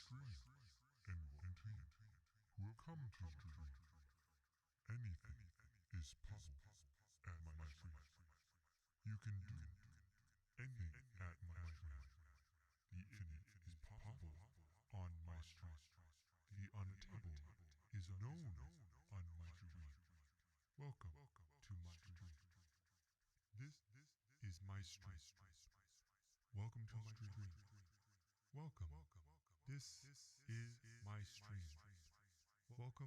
stream and welcome who have come to stream. Anything is possible at my stream. You can do anything at my stream. The infinite is possible on my stream. The unattainable is known on my stream. Welcome to my stream. This is my stream. Welcome to my stream. Welcome. This is my stream. Welcome.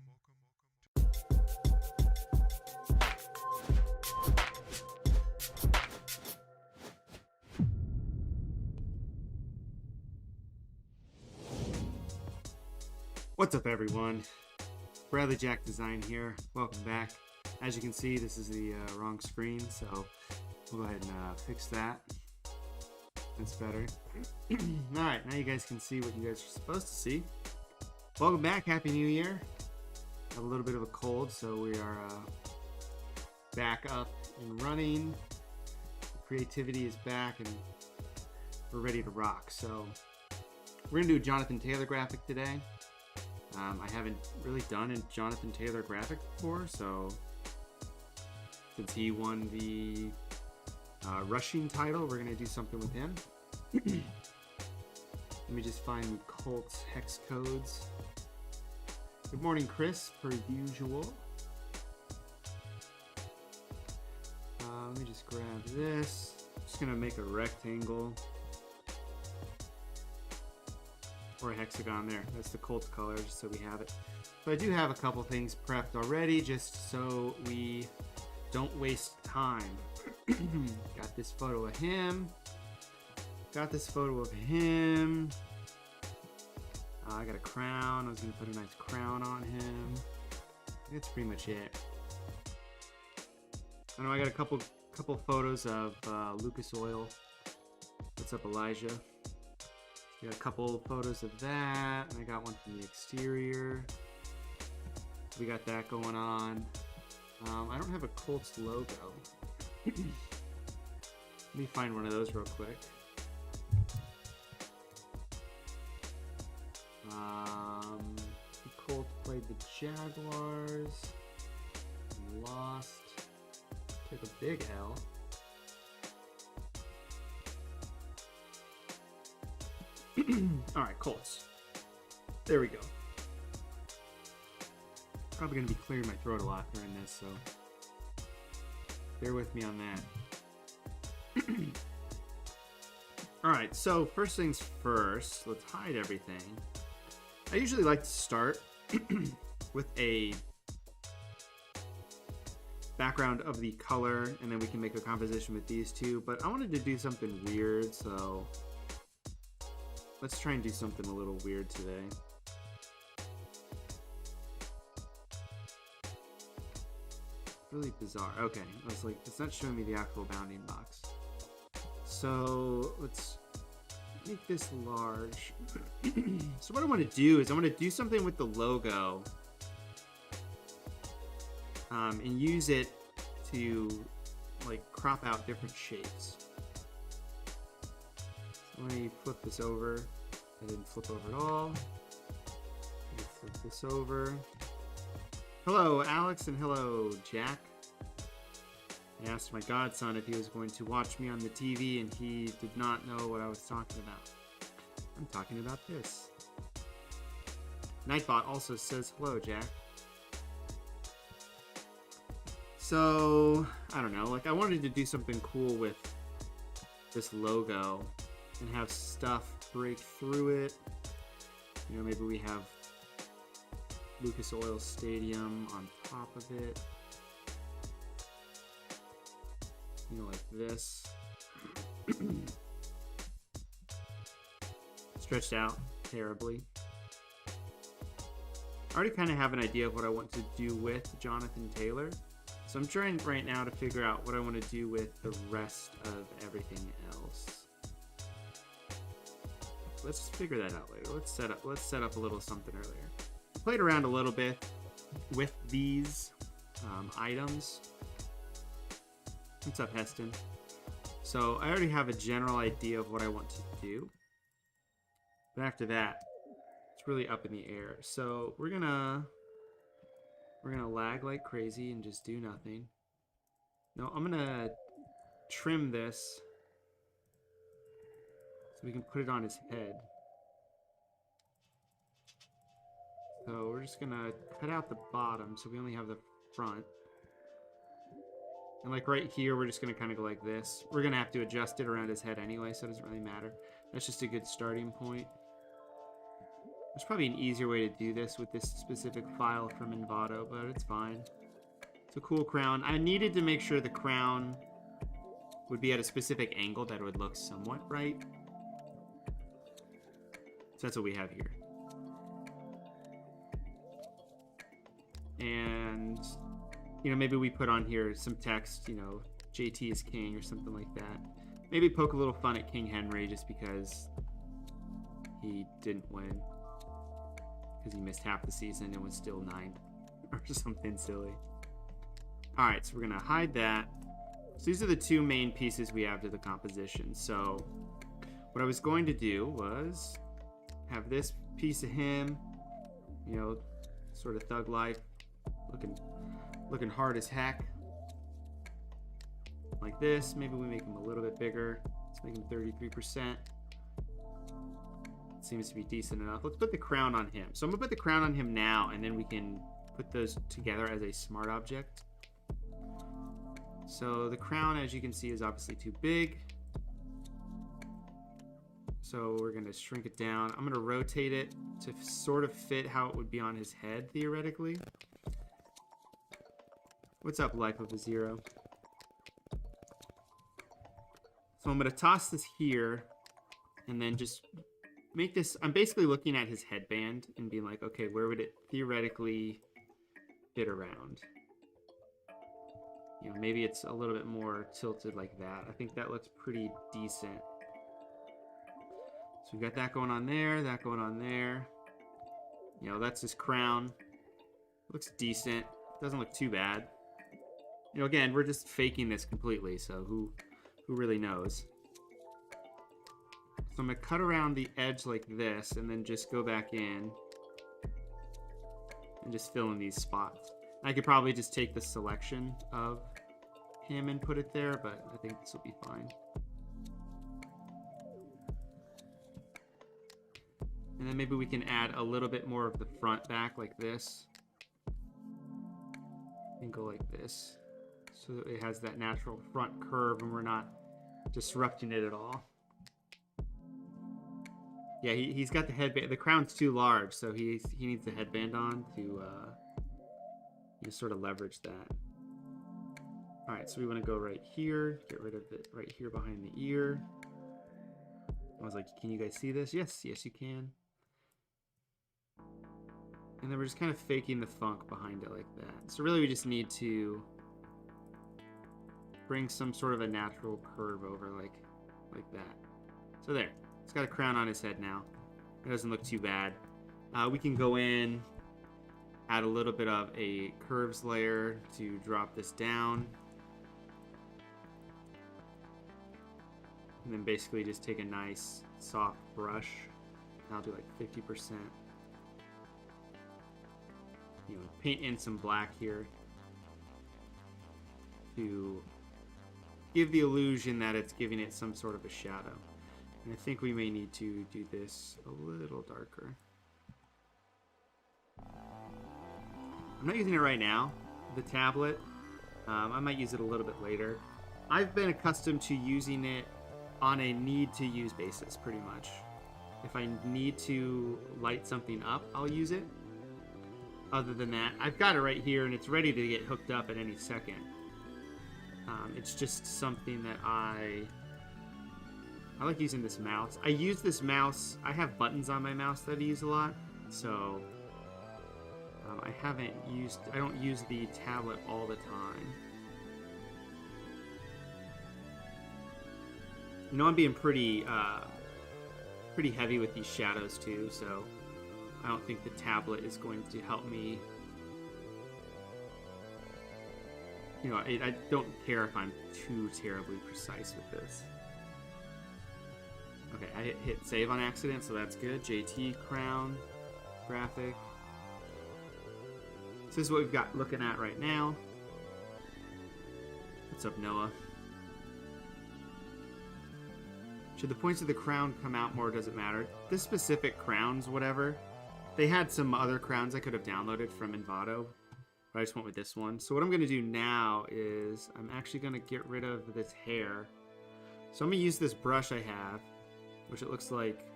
What's up, everyone? Bradley Jack Design here. Welcome back. As you can see, this is the wrong screen, so we'll go ahead and fix that. That's better. Alright, now you guys can see what you guys are supposed to see. Welcome back. Happy New Year. I have a little bit of a cold, so we are back up and running. Creativity is back, and we're ready to rock. So we're going to do a Jonathan Taylor graphic today. I haven't really done a Jonathan Taylor graphic before, so since he won the rushing title, we're going to do something with him. Let me just find the Colts hex codes. Good morning, Chris, per usual. Let me just grab this. Just going to make a rectangle. Or a hexagon there. That's the Colts color, just so we have it. But I do have a couple things prepped already, just so we don't waste time. Got this photo of him. Got this photo of him. I got a crown. I was going to put a nice crown on him. That's pretty much it. I know I got a couple photos of Lucas Oil. What's up, Elijah? Got a couple photos of that, and I got one from the exterior. We got that going on. I don't have a Colts logo. Let me find one of those real quick. The Colts played the Jaguars, lost, took a big L. Alright, Colts. There we go. Probably going to be clearing my throat a lot during this, so bear with me on that. Alright, so first things first, let's hide everything. I usually like to start with a background of the color, and then we can make a composition with these two, but I wanted to do something weird, so let's try and do something a little weird today. Really bizarre. Okay, I was like, it's not showing me the actual bounding box. So let's make this large. So what I want to do is I want to do something with the logo and use it to like crop out different shapes. Let me flip this over. I didn't flip over at all. Let me flip this over. Hello, Alex, and hello, Jack. I asked my godson if he was going to watch me on the TV, and he did not know what I was talking about. I'm talking about this. Nightbot also says hello, Jack. So, I don't know. Like, I wanted to do something cool with this logo and have stuff break through it. You know, maybe we have Lucas Oil Stadium on top of it. You know, like this. Stretched out terribly. I already kind of have an idea of what I want to do with Jonathan Taylor. So I'm trying right now to figure out what I want to do with the rest of everything else. Let's figure that out later. Let's set up a little something earlier. I played around a little bit with these items. What's up, Heston? So I already have a general idea of what I want to do. But after that, It's really up in the air. So we're gonna lag like crazy and just do nothing. No, I'm gonna trim this so we can put it on his head. So we're just gonna cut out the bottom so we only have the front. And like right here, we're just gonna kind of go like this. We're gonna have to adjust it around his head anyway, so it doesn't really matter. That's just a good starting point. There's probably an easier way to do this with this specific file from Envato, but it's fine. It's a cool crown. I needed to make sure the crown would be at a specific angle that would look somewhat right. So that's what we have here. And, you know, maybe we put on here some text, you know, JT is king or something like that. Maybe poke a little fun at King Henry just because he didn't win. Because he missed half the season and was still 9th or something silly. All right, so we're going to hide that. So these are the two main pieces we have to the composition. So what I was going to do was have this piece of him, you know, sort of thug life, looking hard as heck. Like this. Maybe we make him a little bit bigger. Let's make him 33%. Seems to be decent enough. Let's put the crown on him. So I'm gonna put the crown on him now, and then we can put those together as a smart object. So the crown, as you can see, is obviously too big. So we're gonna shrink it down. I'm gonna rotate it to sort of fit how it would be on his head, theoretically. What's up, Life of a Zero? So I'm gonna toss this here, and then just make this, I'm basically looking at his headband and being like, okay, where would it theoretically fit around? You know, maybe it's a little bit more tilted like that. I think that looks pretty decent. So we've got that going on there, that going on there. You know, that's his crown. Looks decent. Doesn't look too bad. You know, again, we're just faking this completely, so who really knows? So I'm going to cut around the edge like this and then just go back in and just fill in these spots. I could probably just take the selection of him and put it there, but I think this will be fine. And then maybe we can add a little bit more of the front back like this. And go like this. So that it has that natural front curve and we're not disrupting it at all. Yeah, he's got the headband. The crown's too large, so he needs the headband on to just sort of leverage that. All right, so we want to go right here, get rid of it right here behind the ear. I was like, can you guys see this? Yes, yes, you can. And then we're just kind of faking the funk behind it like that. So really, we just need to bring some sort of a natural curve over like that. So there. He's got a crown on his head now. It doesn't look too bad. We can go in, add a little bit of a curves layer to drop this down. And then basically just take a nice soft brush. I'll do like 50%. You know, paint in some black here to give the illusion that it's giving it some sort of a shadow. And I think we may need to do this a little darker. I'm not using it right now, the tablet. I might use it a little bit later. I've been accustomed to using it on a need-to-use basis, pretty much. If I need to light something up, I'll use it. Other than that, I've got it right here, and it's ready to get hooked up at any second. It's just something that I like using this mouse. I use this mouse. I have buttons on my mouse that I use a lot, so I don't use the tablet all the time. You know, I'm being pretty heavy with these shadows too, so I don't think the tablet is going to help me. You know, I don't care if I'm too terribly precise with this. Okay, I hit save on accident, so that's good. JT crown. graphic. So this is what we've got looking at right now. What's up, Noah? Should the points of the crown come out more? Does it matter? This specific crowns, whatever. They had some other crowns I could have downloaded from Envato, but I just went with this one. So what I'm going to do now is I'm actually going to get rid of this hair. So I'm going to use this brush I have, which it looks like...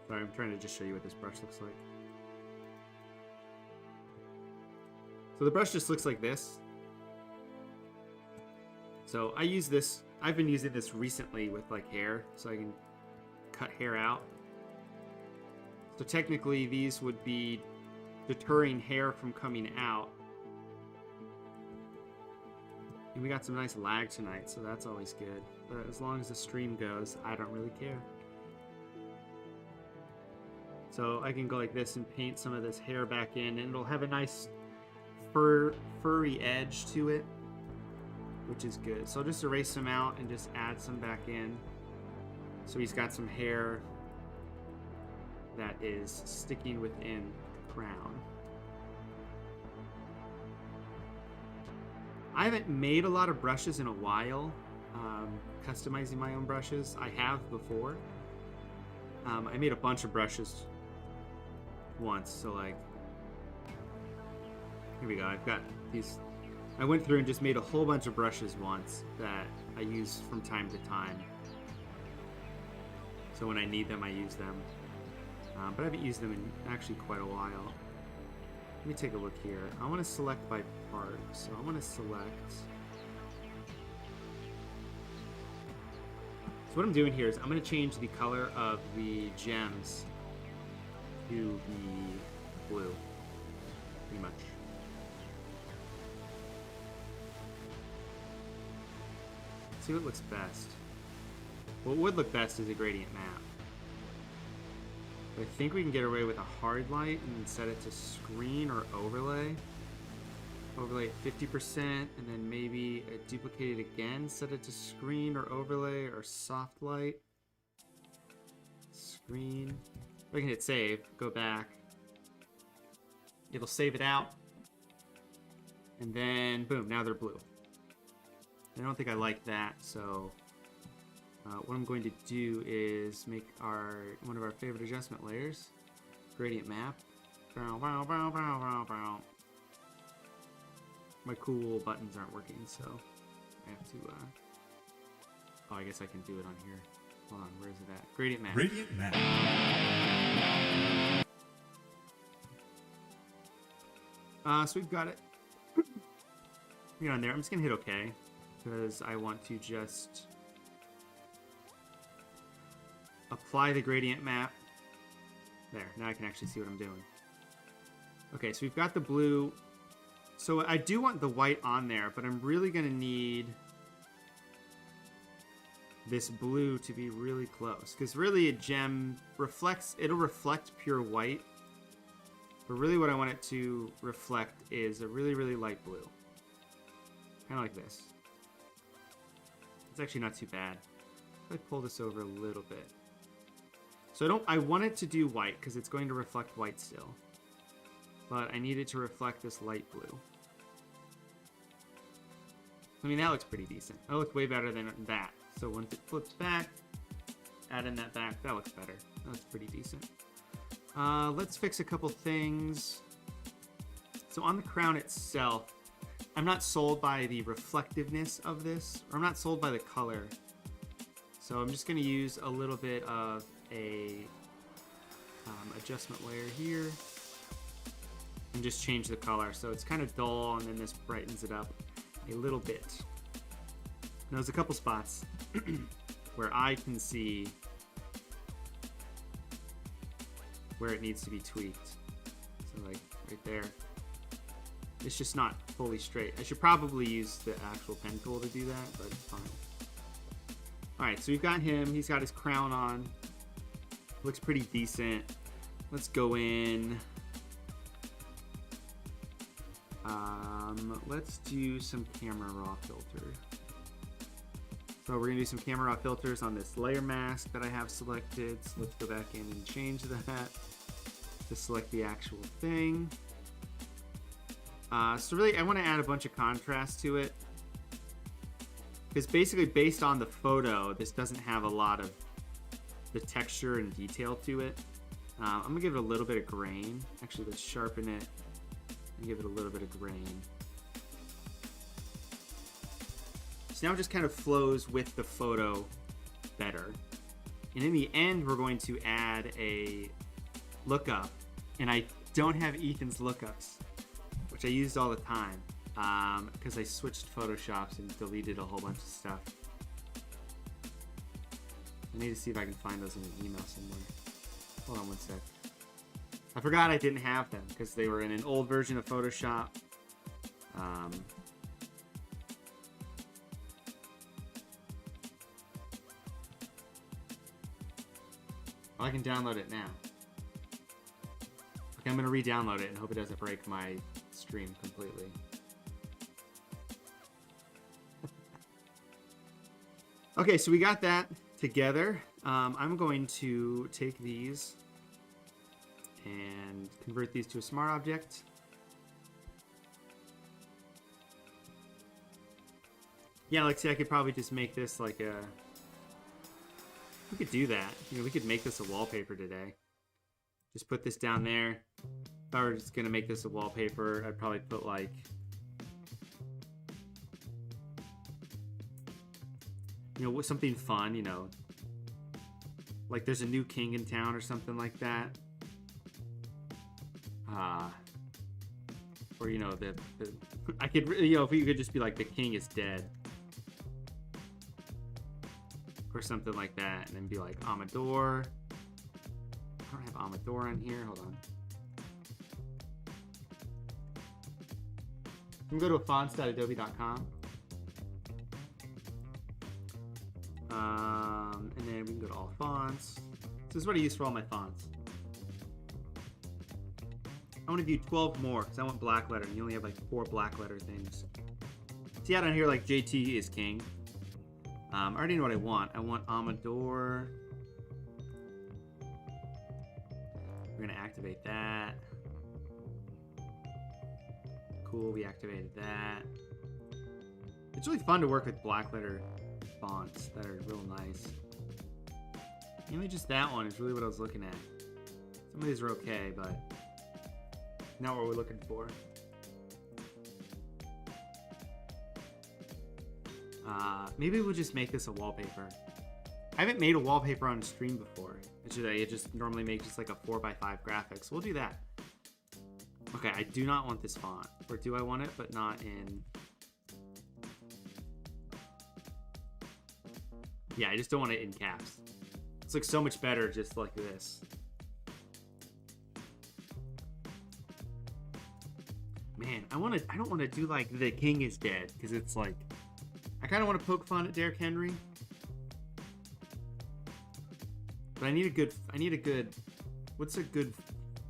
Sorry, I'm trying to just show you what this brush looks like. So the brush just looks like this. So I use this, I've been using this recently with like hair, so I can cut hair out. So technically these would be deterring hair from coming out. And we got some nice lag tonight, so that's always good. But as long as the stream goes, I don't really care. So I can go like this and paint some of this hair back in, and it'll have a nice furry edge to it, which is good. So I'll just erase them out and just add some back in. So he's got some hair that is sticking within the crown. I haven't made a lot of brushes in a while, customizing my own brushes. I have before. I made a bunch of brushes once, so like, here we go. I've got these. I went through and just made a whole bunch of brushes once that I use from time to time. So when I need them, I use them. But I haven't used them in actually quite a while. Let me take a look here. I want to select by part. So I want to select. So what I'm doing here is I'm going to change the color of the gems to the blue, pretty much. Let's see what looks best. What would look best is a gradient map. But I think we can get away with a hard light and set it to screen or overlay. Overlay at 50%, and then maybe duplicate it again, set it to screen or overlay or soft light. Screen. I can hit save, go back. It'll save it out. And then, boom, now they're blue. I don't think I like that, so what I'm going to do is make one of our favorite adjustment layers, gradient map. My cool buttons aren't working, so I have to, oh, I guess I can do it on here. Hold on, where is it at? Gradient map. Gradient map. So we've got it. Get on there. I'm just gonna hit OK because I want to just apply the gradient map. There. Now I can actually see what I'm doing. Okay, so we've got the blue. So I do want the white on there, but I'm really gonna need this blue to be really close, because really a gem reflects, it'll reflect pure white, but really what I want it to reflect is a really, really light blue. Kind of like this. It's actually not too bad. If I pull this over a little bit. So I want it to do white, because it's going to reflect white still. But I need it to reflect this light blue. I mean, that looks pretty decent. That looks way better than that. So once it flips back, add in that back, that looks better. That looks pretty decent. Let's fix a couple things. So on the crown itself, I'm not sold by the reflectiveness of this, or I'm not sold by the color. So I'm just gonna use a little bit of a adjustment layer here and just change the color. So it's kind of dull, and then this brightens it up a little bit. Now there's a couple spots where I can see where it needs to be tweaked. So like right there. It's just not fully straight. I should probably use the actual pen tool to do that, but it's fine. Alright, so we've got him. He's got his crown on. Looks pretty decent. Let's go in. Let's do some camera raw filter. So we're gonna do some camera raw filters on this layer mask that I have selected. So let's go back in and change that to select the actual thing. So really, I want to add a bunch of contrast to it. Because basically, based on the photo, this doesn't have a lot of the texture and detail to it. I'm going to give it a little bit of grain. Actually, let's sharpen it and give it a little bit of grain. So now it just kind of flows with the photo better. And in the end, we're going to add a lookup. And I don't have Ethan's lookups, which I used all the time. Because I switched Photoshops and deleted a whole bunch of stuff. I need to see if I can find those in an email somewhere. Hold on one sec. I forgot I didn't have them because they were in an old version of Photoshop. Well, I can download it now. Okay, I'm going to re-download it and hope it doesn't break my stream completely. Okay, so we got that together. I'm going to take these and convert these to a smart object. Yeah, like, see, I could probably just make this like a... We could do that. You know, we could make this a wallpaper today. Just put this down there. If I were just going to make this a wallpaper, I'd probably put like... You know, something fun, you know. Like there's a new king in town or something like that. Or, you know, I could, you know, if we could just be like, the king is dead. Or something like that. And then be like, Amador. I don't have Amador on here. Hold on. I'm going to go to fonts.adobe.com. And then we can go to all fonts. This is what I use for all my fonts. I want to view 12 more because I want black letter. And you only have like 4 black letter things. See out on here like JT is king. I already know what I want. I want Amador. We're going to activate that. Cool, we activated that. It's really fun to work with black letter fonts that are real nice. Mainly just that one is really what I was looking at. Some of these are okay, but not what we're looking for. Maybe we'll just make this a wallpaper. I haven't made a wallpaper on a stream before. It just normally makes just like a 4x5 graphics. We'll do that. Okay, I do not want this font. Or do I want it, but not in... Yeah, I just don't want it in caps. This looks so much better just like this. Man, I don't want to do like the king is dead because it's like I kind of want to poke fun at Derrick Henry. But I need a good what's a good,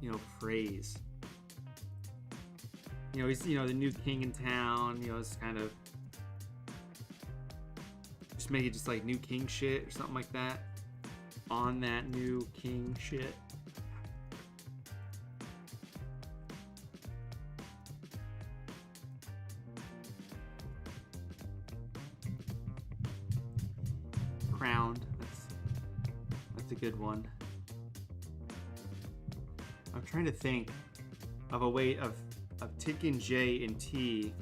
you know, phrase? You know, he's, you know, the new king in town, you know, it's kind of just make it just like new king shit or something like that. On that new king shit. Crowned. That's a good one. I'm trying to think of a way of taking J and T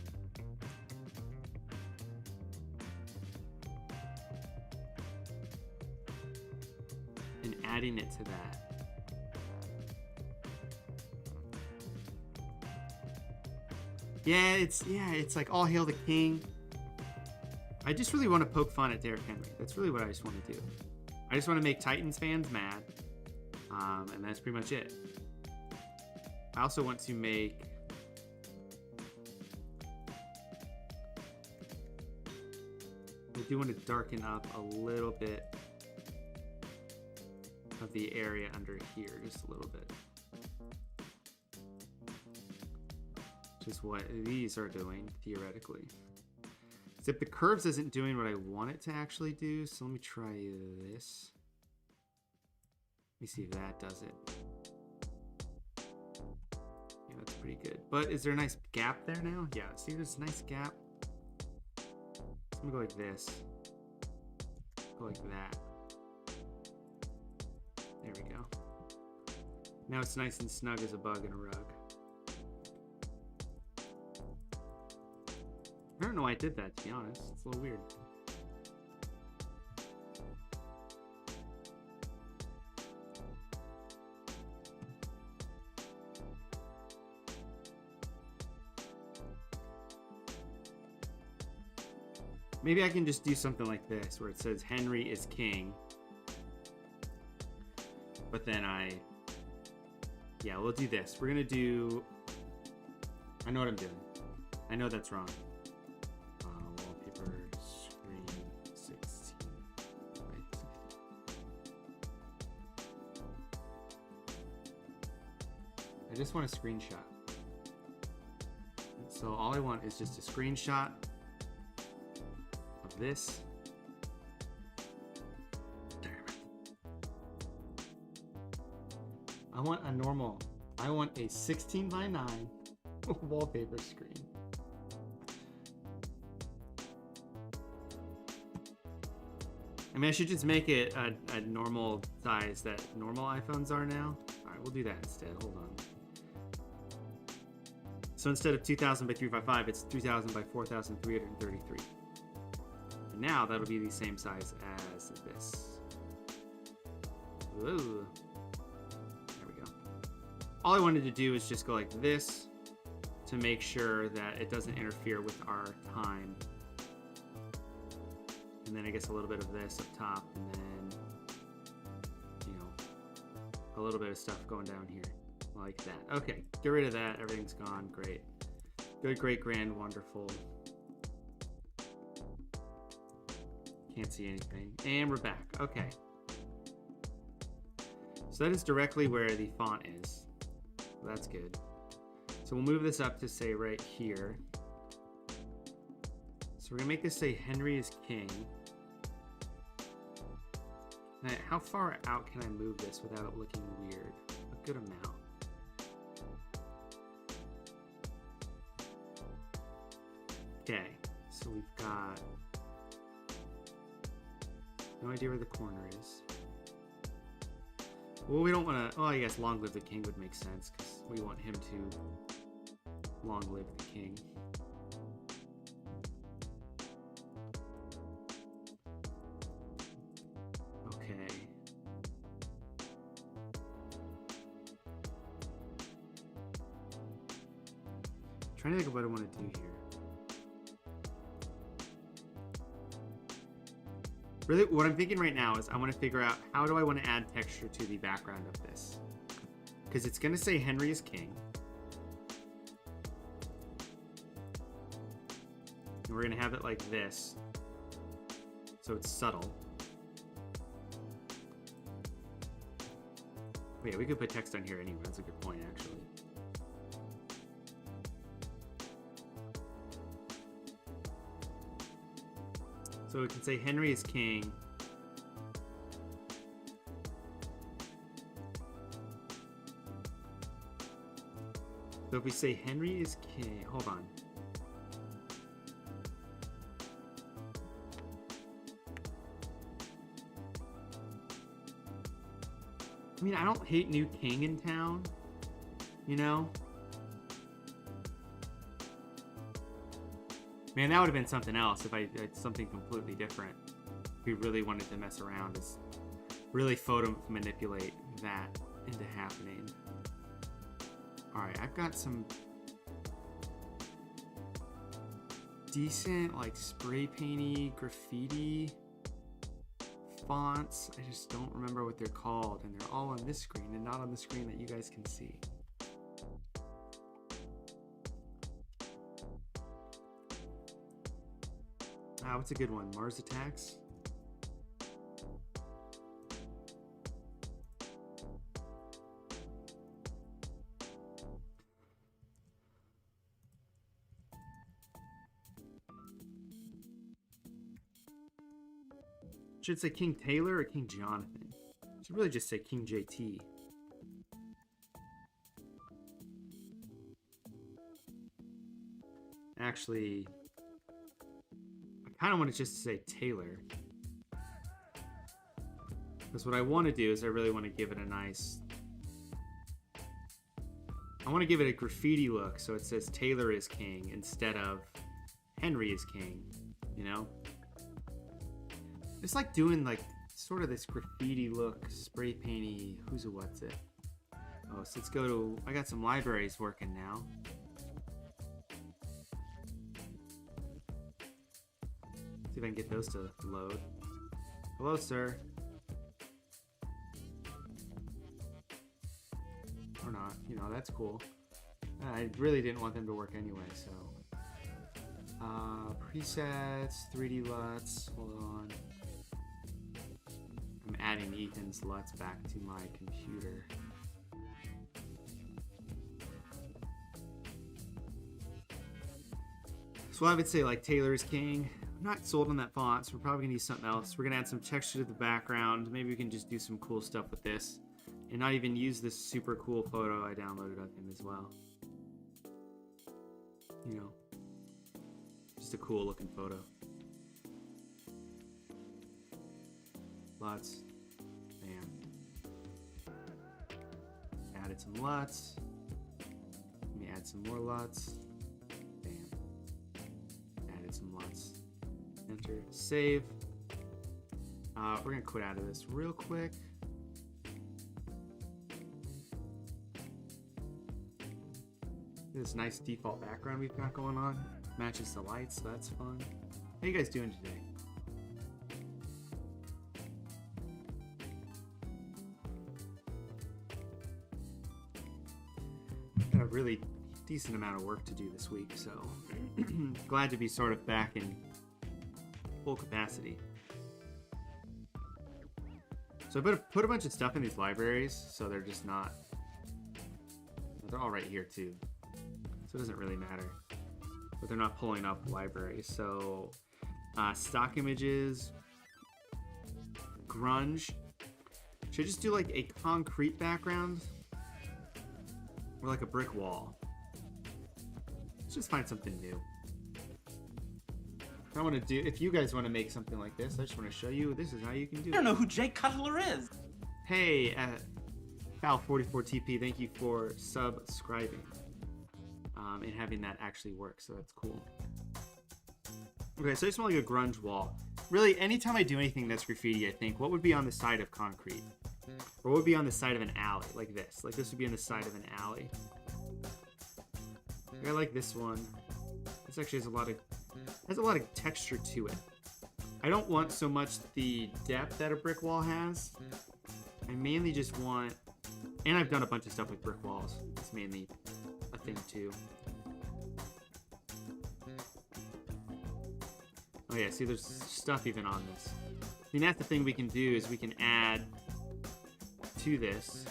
and adding it to that. Yeah, it's like all hail the king. I just really want to poke fun at Derrick Henry. That's really what I just want to do. I just want to make Titans fans mad. And that's pretty much it. I also want to make... I do want to darken up a little bit of the area under here, just a little bit. Which is what these are doing, theoretically. Except the curves isn't doing what I want it to actually do, so let me try this. Let me see if that does it. Yeah, that's pretty good. But is there a nice gap there now? Yeah, see there's a nice gap. I'm gonna go like this. Go like that. There we go. Now it's nice and snug as a bug in a rug. I don't know why I did that, to be honest. It's a little weird. Maybe I can just do something like this, where it says Henry is king. But then yeah, we'll do this. We're gonna do, I know what I'm doing. I know that's wrong. Wallpaper, screen, 16. Right. I just want a screenshot. So all I want is just a screenshot of this. I want a normal, I want a 16 by 9 wallpaper screen. I mean, I should just make it a normal size that normal iPhones are now. All right, we'll do that instead. Hold on. So instead of 2000 by 355, it's 3000 by 4333. And now that'll be the same size as this. Whoa. All I wanted to do is just go like this to make sure that it doesn't interfere with our time. And then I guess a little bit of this up top, and then, you know, a little bit of stuff going down here like that. Okay, get rid of that. Everything's gone. Great. Good, great, grand, wonderful. Can't see anything. And we're back. Okay. So that is directly where the font is. That's good. So we'll move this up to say right here. So we're gonna make this say Henry is king. Now, how far out can I move this without it looking weird? A good amount. Okay, so we've got no idea where the corner is. Well, we don't want to. Oh, I guess long live the king would make sense because we want him to long live the king. Okay. Trying to think of what I want to do here. Really, what I'm thinking right now is I want to figure out how do I want to add texture to the background of this. Because it's going to say Henry is king. And we're going to have it like this. So it's subtle. Oh yeah, we could put text on here anyway. That's a good point, actually. So we can say Henry is king. So if we say Henry is king, hold on. I mean, I don't hate new king in town, you know? Man, that would have been something else if I did something completely different. If we really wanted to mess around, is really photo manipulate that into happening. Alright, I've got some decent, like, spray painty graffiti fonts. I just don't remember what they're called, and they're all on this screen and not on the screen that you guys can see. What's a good one? Mars Attacks? Should it say King Taylor or King Jonathan? It should really just say King JT. Actually, I kind of want to just say Taylor. Because what I want to do is I really want to give it a nice... I want to give it a graffiti look, so it says Taylor is king instead of Henry is king, you know? It's like doing like sort of this graffiti look, spray painty, who's a what's it? Oh, so let's go to, I got some libraries working now. See if I can get those to load. Hello, sir. Or not, you know, that's cool. I really didn't want them to work anyway, so. Presets, 3D LUTs, hold on. I'm adding Ethan's LUTs back to my computer. So I would say like Taylor is king. I'm not sold on that font, so we're probably gonna use something else. We're gonna add some texture to the background. Maybe we can just do some cool stuff with this. And not even use this super cool photo I downloaded of him as well. You know, just a cool looking photo. LUTs. Bam. Added some LUTs. Let me add some more LUTs. Bam. Added some LUTs. Enter. Save. We're gonna quit out of this real quick. This nice default background we've got going on matches the lights, so that's fun. How you guys doing today? Got a really decent amount of work to do this week, so glad to be sort of back in full capacity. So I put a bunch of stuff in these libraries, so they're just not, they're all right here too. So it doesn't really matter, but they're not pulling up libraries. So stock images, grunge. Should I just do like a concrete background or like a brick wall? Let's just find something new. I want to do, if you guys want to make something like this, I just want to show you this is how you can do it. I don't know who Jay Cutler is. Hey, Cal44TP, thank you for subscribing. And having that actually work, so that's cool. Okay, so I just want like a grunge wall. Really, anytime I do anything that's graffiti, I think, what would be on the side of concrete? Or what would be on the side of an alley, like this? Like this would be on the side of an alley. I like this one. This actually has a lot of texture to it. I don't want so much the depth that a brick wall has. I mainly just want, and I've done a bunch of stuff with brick walls. It's mainly a thing too. Oh yeah, see there's stuff even on this. I mean, that's the thing we can do is we can add to this.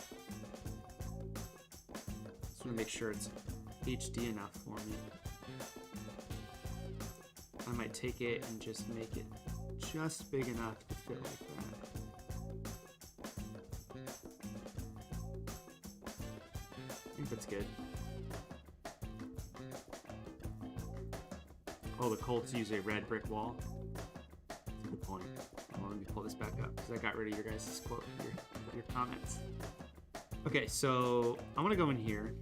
Just want to make sure it's HD enough for me. I might take it and just make it just big enough to fit like that. I think that's good. Oh, the Colts use a red brick wall. That's a good point. Well, let me pull this back up because I got rid of your guys' quote, your comments. Okay, so I'm gonna go in here.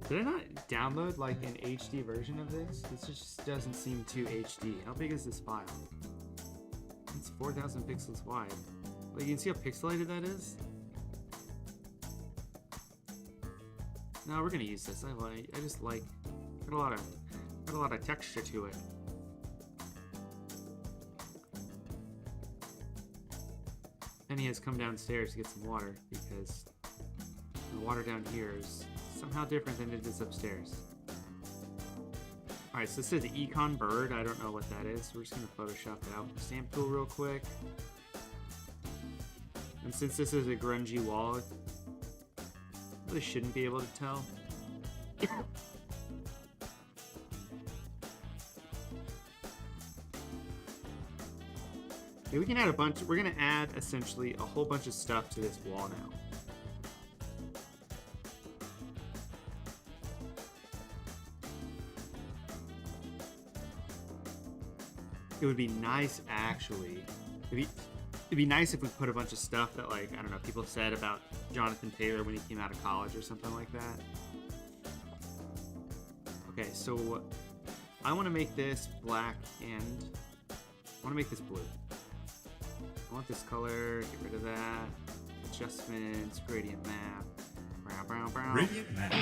Did I not download like an HD version of this? This just doesn't seem too HD. How big is this file? It's 4,000 pixels wide. Like, you can see how pixelated that is? No, we're gonna use this. I just like, got a lot of texture to it. Penny has come downstairs to get some water because the water down here is somehow different than it is upstairs. Alright, so this says Econ Bird. I don't know what that is. We're just going to Photoshop it out with the stamp tool real quick. And since this is a grungy wall, I really shouldn't be able to tell. Okay, we can add a bunch. We're gonna add essentially a whole bunch of stuff to this wall now. It would be nice, actually. It'd be nice if we put a bunch of stuff that, like, I don't know, people said about Jonathan Taylor when he came out of college or something like that. Okay, so I want to make this black and I want to make this blue. I want this color, get rid of that. Adjustments, gradient map. Brown, brown, brown. Gradient map.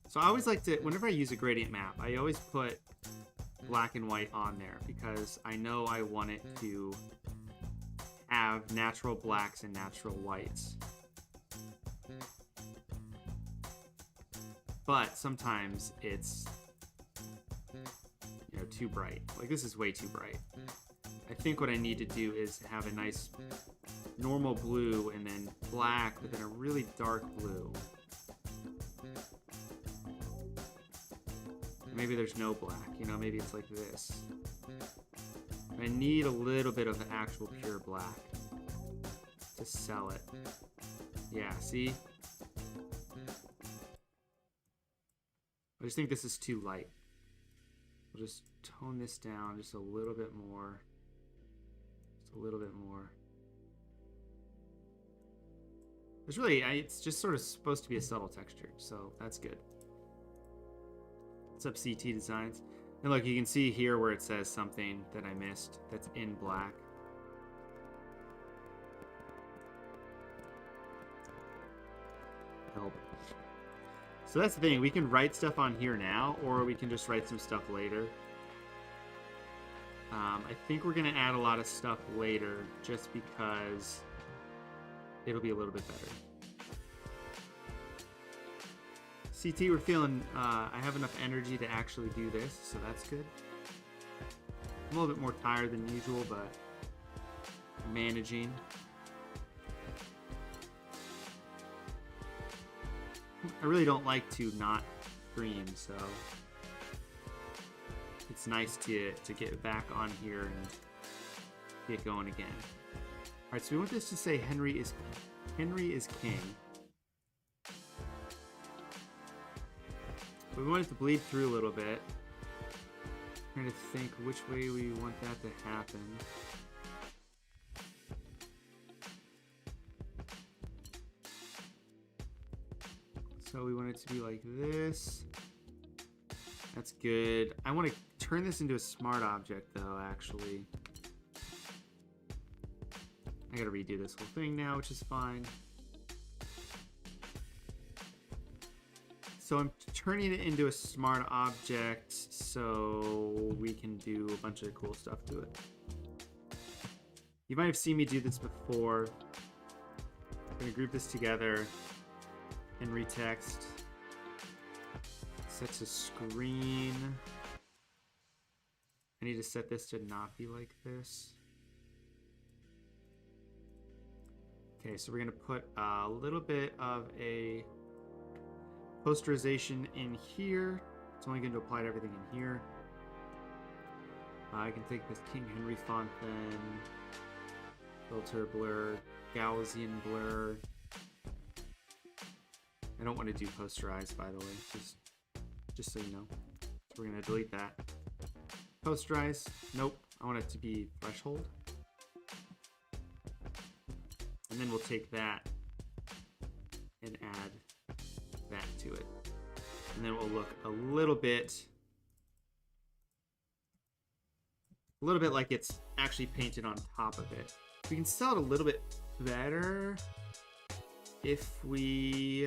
So I always like to, whenever I use a gradient map, I always put black and white on there because I know I want it to have natural blacks and natural whites. But sometimes it's, you know, too bright. Like this is way too bright. I think what I need to do is have a nice normal blue and then black, but then a really dark blue. Maybe there's no black, you know, maybe it's like this. I need a little bit of the actual pure black to sell it. Yeah, see? I just think this is too light. We'll just tone this down just a little bit more. Just a little bit more. It's really, it's just sort of supposed to be a subtle texture, so that's good. What's up, CT Designs? And look, you can see here where it says something that I missed that's in black. Help. So that's the thing, we can write stuff on here now, or we can just write some stuff later. I think we're going to add a lot of stuff later, just because it'll be a little bit better. CT, we're feeling, I have enough energy to actually do this, so that's good. I'm a little bit more tired than usual, but managing. I really don't like to not stream, so it's nice to get back on here and get going again. All right, so we want this to say Henry is king. But we want it to bleed through a little bit. I'm trying to think which way we want that to happen. So we want it to be like this. That's good. I want to turn this into a smart object though, actually. I gotta redo this whole thing now, which is fine. So I'm turning it into a smart object so we can do a bunch of cool stuff to it. You might have seen me do this before. I'm gonna group this together and retext. Set to screen. I need to set this to not be like this. Okay, so we're gonna put a little bit of a posterization in here. It's only going to apply to everything in here. I can take this King Henry font then. Filter, blur, Gaussian blur. I don't want to do posterize, by the way, just so you know. So we're going to delete that. Posterize, nope. I want it to be threshold. And then we'll take that and add that to it, and then it will look a little bit like it's actually painted on top of it. We can sell it a little bit better if we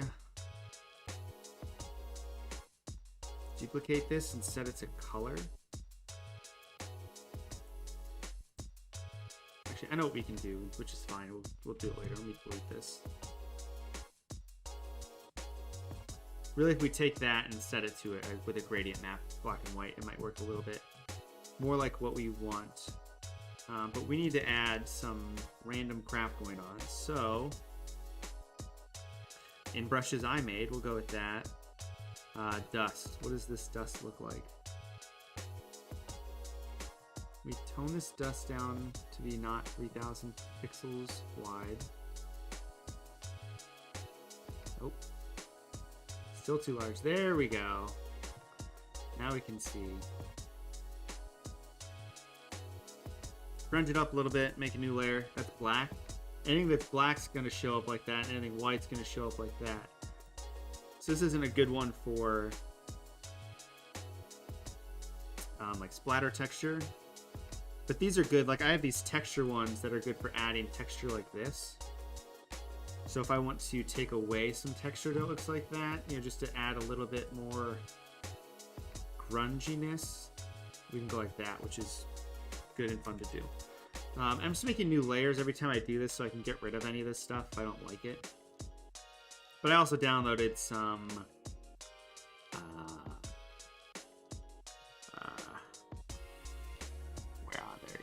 duplicate this and set it to color. Actually, I know what we can do, which is fine. We'll do it later. Let me delete this. Really, if we take that and set it to it with a gradient map, black and white, it might work a little bit more like what we want. But we need to add some random crap going on. So, in brushes I made, we'll go with that. Dust. What does this dust look like? We tone this dust down to be not 3000 pixels wide. Nope. Still too large. There we go. Now we can see. Grunge it up a little bit, make a new layer. That's black. Anything that's black's going to show up like that, and anything white's going to show up like that. So this isn't a good one for like splatter texture. But these are good. Like I have these texture ones that are good for adding texture like this. So if I want to take away some texture that looks like that, you know, just to add a little bit more grunginess, we can go like that, which is good and fun to do. I'm just making new layers every time I do this so I can get rid of any of this stuff if I don't like it. But I also downloaded some where are they?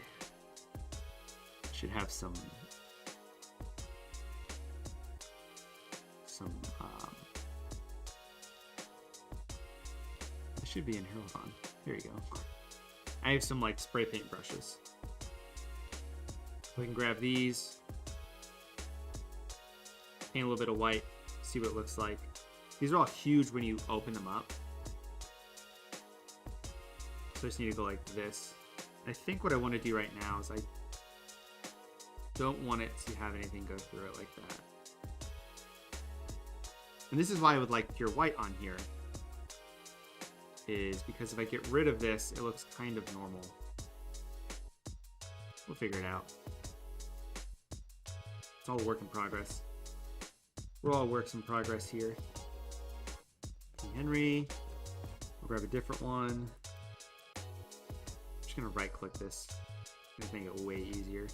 Should have some it should be in here. Hold on. Here you go. I have some like spray paint brushes. We can grab these, paint a little bit of white, see what it looks like. These are all huge when you open them up. So I just need to go like this. I think what I want to do right now is I don't want it to have anything go through it like that. And this is why I would like pure white on here, is because if I get rid of this, it looks kind of normal. We'll figure it out. It's all a work in progress. We're all works in progress here. King Henry. I'll grab a different one. I'm just gonna right click this. I'm gonna make it way easier.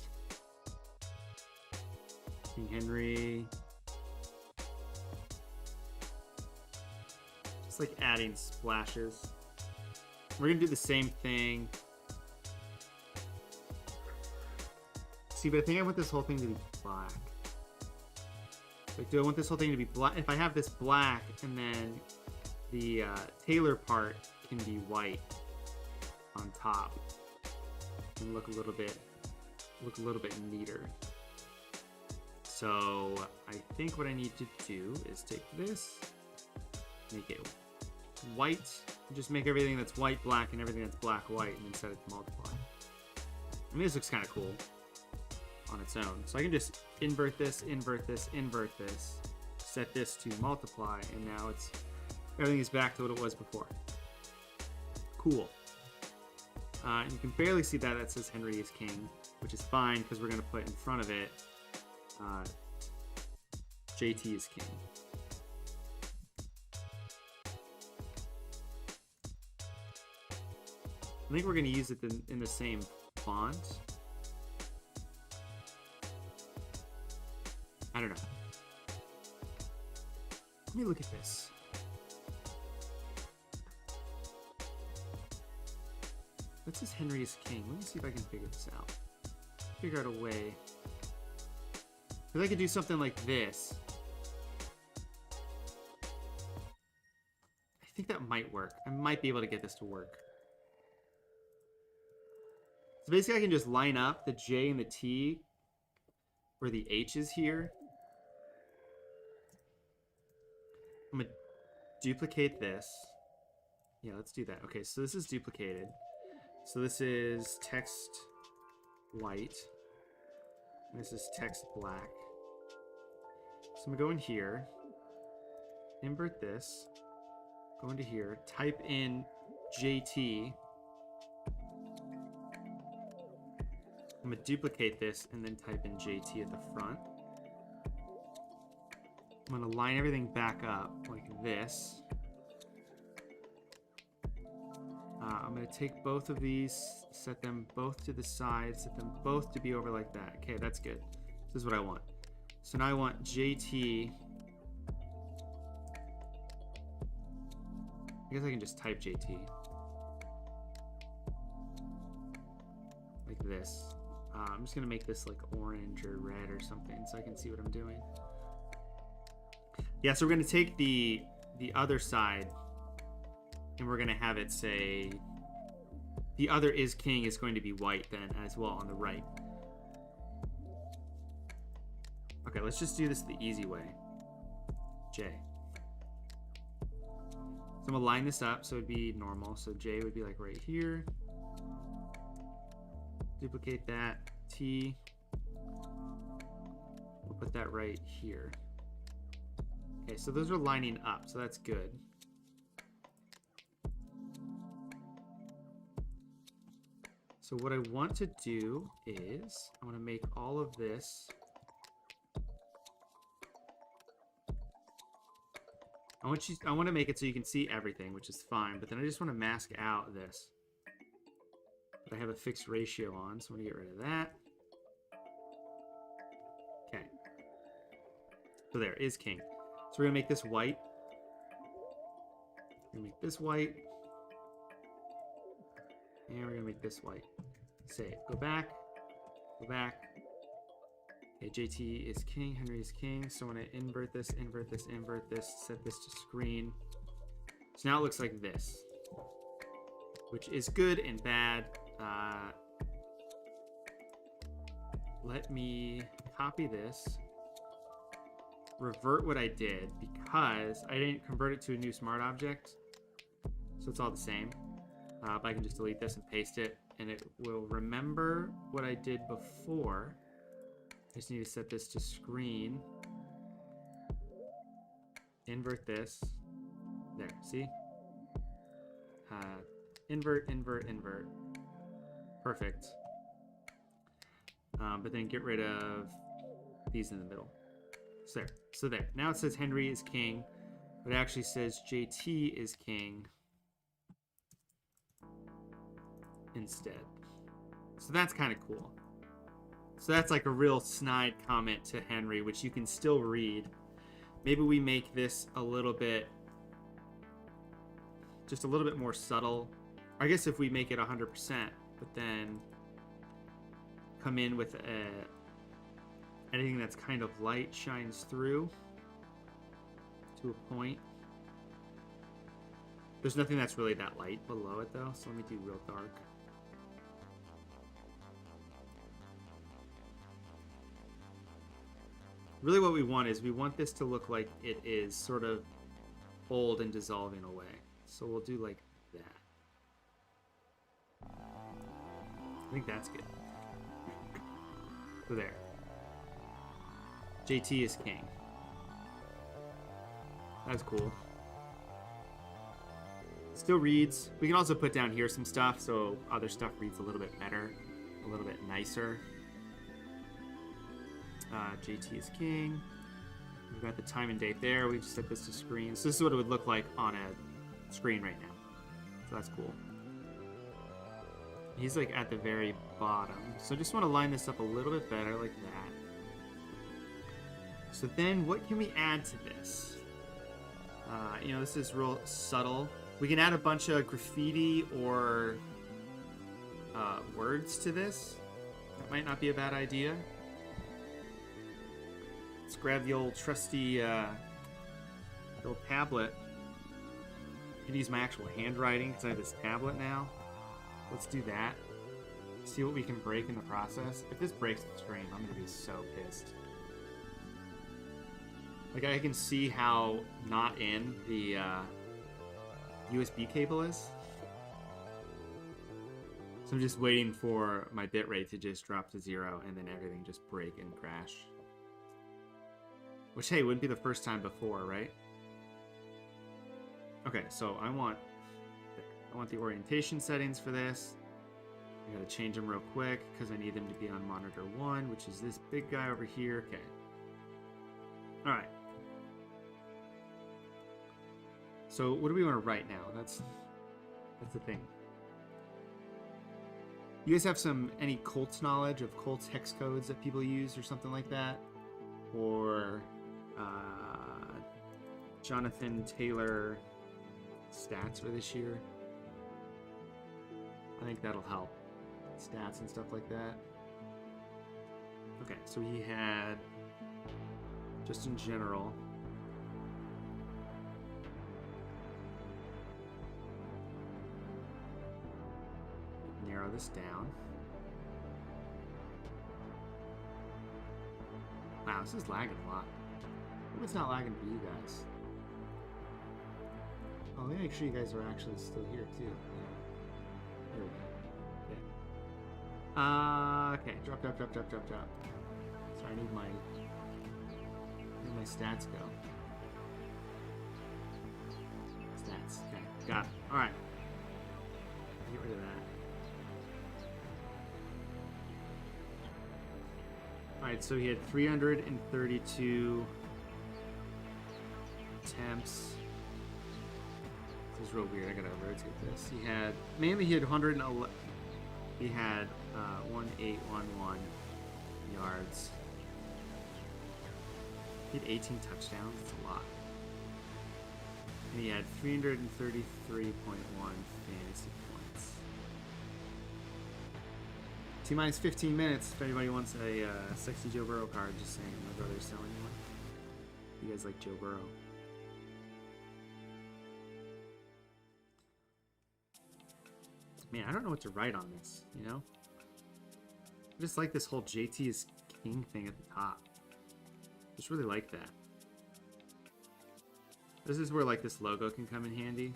King Henry. Just like adding splashes. We're gonna do the same thing. See, but I think I want this whole thing to be black. Like, do I want this whole thing to be black? If I have this black and then the tailor part can be white on top and look a little bit neater. So I think what I need to do is take this, make it white, and just make everything that's white black and everything that's black white, and then set it to multiply. I mean, this looks kind of cool on its own. So I can just invert this, invert this, invert this, set this to multiply, and now everything is back to what it was before. Cool. And you can barely see that says Henry is king, which is fine because we're going to put in front of it JT is king. I think we're going to use it in the same font. I don't know. Let me look at this. That says Henry is king. Let me see if I can figure this out. Figure out a way. Because I could do something like this. I think that might work. I might be able to get this to work. So basically I can just line up the J and the T where the H is here. I'm going to duplicate this. Yeah, let's do that. Okay, so this is duplicated. So this is text white. And this is text black. So I'm going to go in here, invert this, go into here, type in JT. I'm going to duplicate this and then type in JT at the front. I'm going to line everything back up like this. I'm going to take both of these, set them both to the side, set them both to be over like that. Okay, that's good. This is what I want. So now I want JT. I guess I can just type JT. Like this. I'm just going to make this like orange or red or something so I can see what I'm doing. Yeah, so we're going to take the other side And we're going to have it say the other is king is going to be white then as well on the right. Okay, let's just do this the easy way. J. So I'm going to line this up so it'd be normal. So J would be like right here. Duplicate that. T. We'll put that right here. Okay, so those are lining up, so that's good. So what I want to do is I want to make all of this. I want to make it so you can see everything, which is fine, but then I just want to mask out this. But I have a fixed ratio on, so I'm going to get rid of that. Okay. So there is king. So we're going to make this white. We're going to make this white. And we're going to make this white. Save. Go back. Go back. Okay, JT is king. Henry is king. So I'm going to invert this, invert this, invert this, set this to screen. So now it looks like this, which is good and bad. Let me copy this, revert what I did because I didn't convert it to a new smart object. So it's all the same. But I can just delete this and paste it, and it will remember what I did before. I just need to set this to screen. Invert this. There, see? Invert, invert, invert. Perfect. But then get rid of these in the middle. So there. So there. Now it says Henry is king, but it actually says JT is king instead. So that's kind of cool. So that's like a real snide comment to Henry, which you can still read. Maybe we make this a little bit, just a little bit more subtle. I guess if we make it 100%, but then come in with anything that's kind of light shines through to a point. There's nothing that's really that light below it though, so let me do real dark. Really what we want is we want this to look like it is sort of old and dissolving away. So we'll do like that. I think that's good. So there. JT is king. That's cool. Still reads. We can also put down here some stuff so other stuff reads a little bit better, a little bit nicer. JT is king. We've got the time and date there. We just set this to screen. So this is what it would look like on a screen right now. So that's cool. He's like at the very bottom. So I just want to line this up a little bit better like that. So then what can we add to this? You know, this is real subtle. We can add a bunch of graffiti or words to this. That might not be a bad idea. Let's grab the old trusty old tablet. I can use my actual handwriting because I have this tablet now. Let's do that. See what we can break in the process. If this breaks the screen, I'm going to be so pissed. Like, I can see how not in the USB cable is. So I'm just waiting for my bitrate to just drop to 0 and then everything just break and crash. Which, hey, wouldn't be the first time before, right? Okay, so I want the orientation settings for this. I gotta change them real quick because I need them to be on monitor 1, which is this big guy over here. Okay. All right. So what do we want to write now? That's the thing. You guys have any Colts knowledge of Colts hex codes that people use or something like that? Or Jonathan Taylor stats for this year? I think that'll help. Stats and stuff like that. Okay, so he had, just in general, farthest down. Wow, this is lagging a lot. Hope it's not lagging for you guys. Oh, let me make sure you guys are actually still here too. Yeah. There we go. Okay. Okay, drop. Sorry, I need my stats go. Stats. Okay, got it. All right. Get rid of that. Alright, so he had 332 attempts. This is real weird. I gotta rotate this. He had 111. He had 1811 yards. He had 18 touchdowns. That's a lot. And he had 333.1 fantasy points. T-minus 15 minutes. If anybody wants a sexy Joe Burrow card, just saying. My brother's selling one. You guys like Joe Burrow? Man, I don't know what to write on this, you know? I just like this whole JT is king thing at the top. Just really like that. This is where like this logo can come in handy.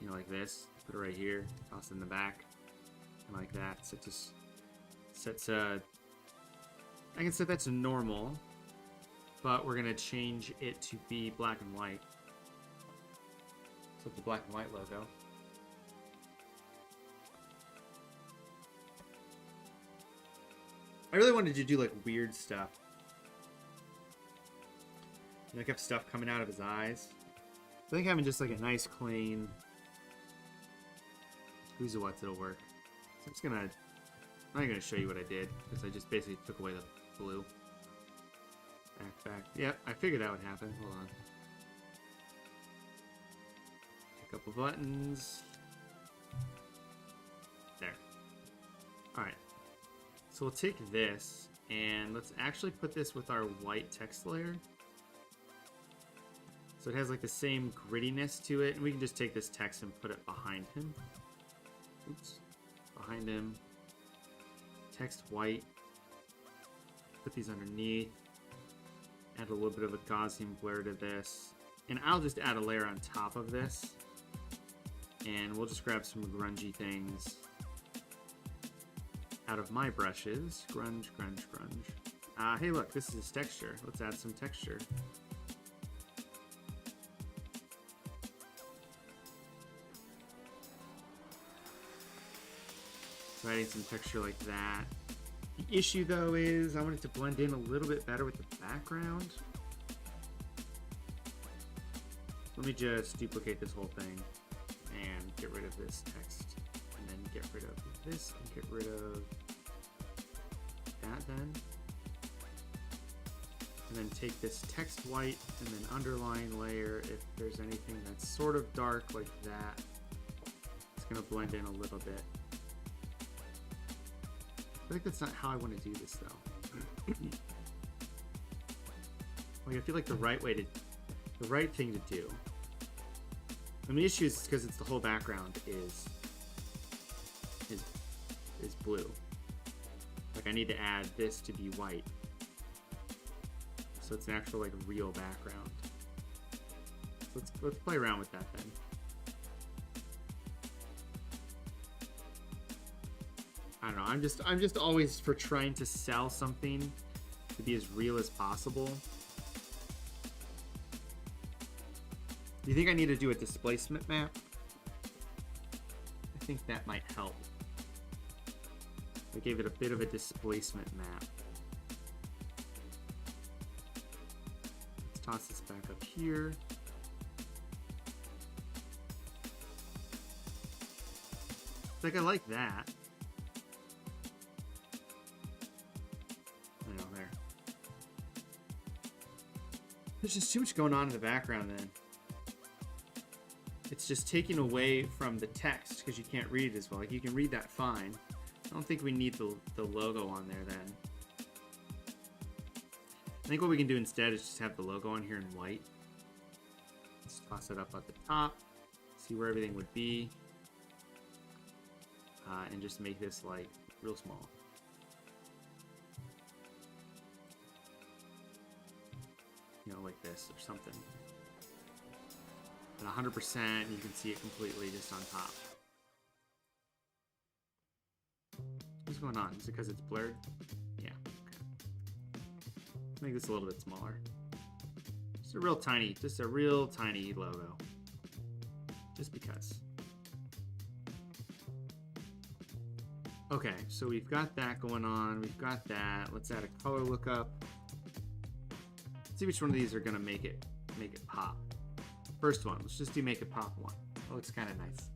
You know, like this. Put it right here. Toss it in the back. And like that. So it just sets I can set that to normal. But we're gonna change it to be black and white. So the black and white logo. I really wanted to do like weird stuff. Like have stuff coming out of his eyes. I think having just like a nice clean who's a what's it'll work. So I'm just gonna I'm not gonna show you what I did because I just basically took away the blue. Back. Yep, I figured that would happen. Hold on. A couple buttons. There. Alright. So we'll take this and let's actually put this with our white text layer. So it has like the same grittiness to it, and we can just take this text and put it behind him. Oops. Behind him. Text white. Put these underneath. Add a little bit of a Gaussian blur to this. And I'll just add a layer on top of this. And we'll just grab some grungy things out of my brushes. Grunge. Hey look, this is his texture. Let's add some texture. So adding some texture like that. The issue though is I want it to blend in a little bit better with the background. Let me just duplicate this whole thing and get rid of this text. And then get rid of this and get rid of that then. And then take this text white and then underline layer if there's anything that's sort of dark like that. It's gonna blend in a little bit. I think that's not how I want to do this though. Like I feel like the right thing to do. And the issue is because it's the whole background is blue. Like I need to add this to be white. So it's an actual like real background. So let's play around with that then. I don't know. I'm just always for trying to sell something to be as real as possible. Do you think I need to do a displacement map? I think that might help. I gave it a bit of a displacement map. Let's toss this back up here. Like I like that. There. There's just too much going on in the background then. It's just taking away from the text because you can't read it as well. Like you can read that fine. I don't think we need the logo on there then. I think what we can do instead is just have the logo on here in white. Let's toss it up at the top. See where everything would be. and just make this like real small. You know, like this or something. At 100%, you can see it completely just on top. What's going on? Is it because it's blurred? Yeah, okay. Let's make this a little bit smaller. Just a real tiny logo. Just because. Okay, so we've got that going on. We've got that. Let's add a color lookup. Let's see which one of these are gonna make it pop. First one, let's just do make it pop one. That looks kind of nice.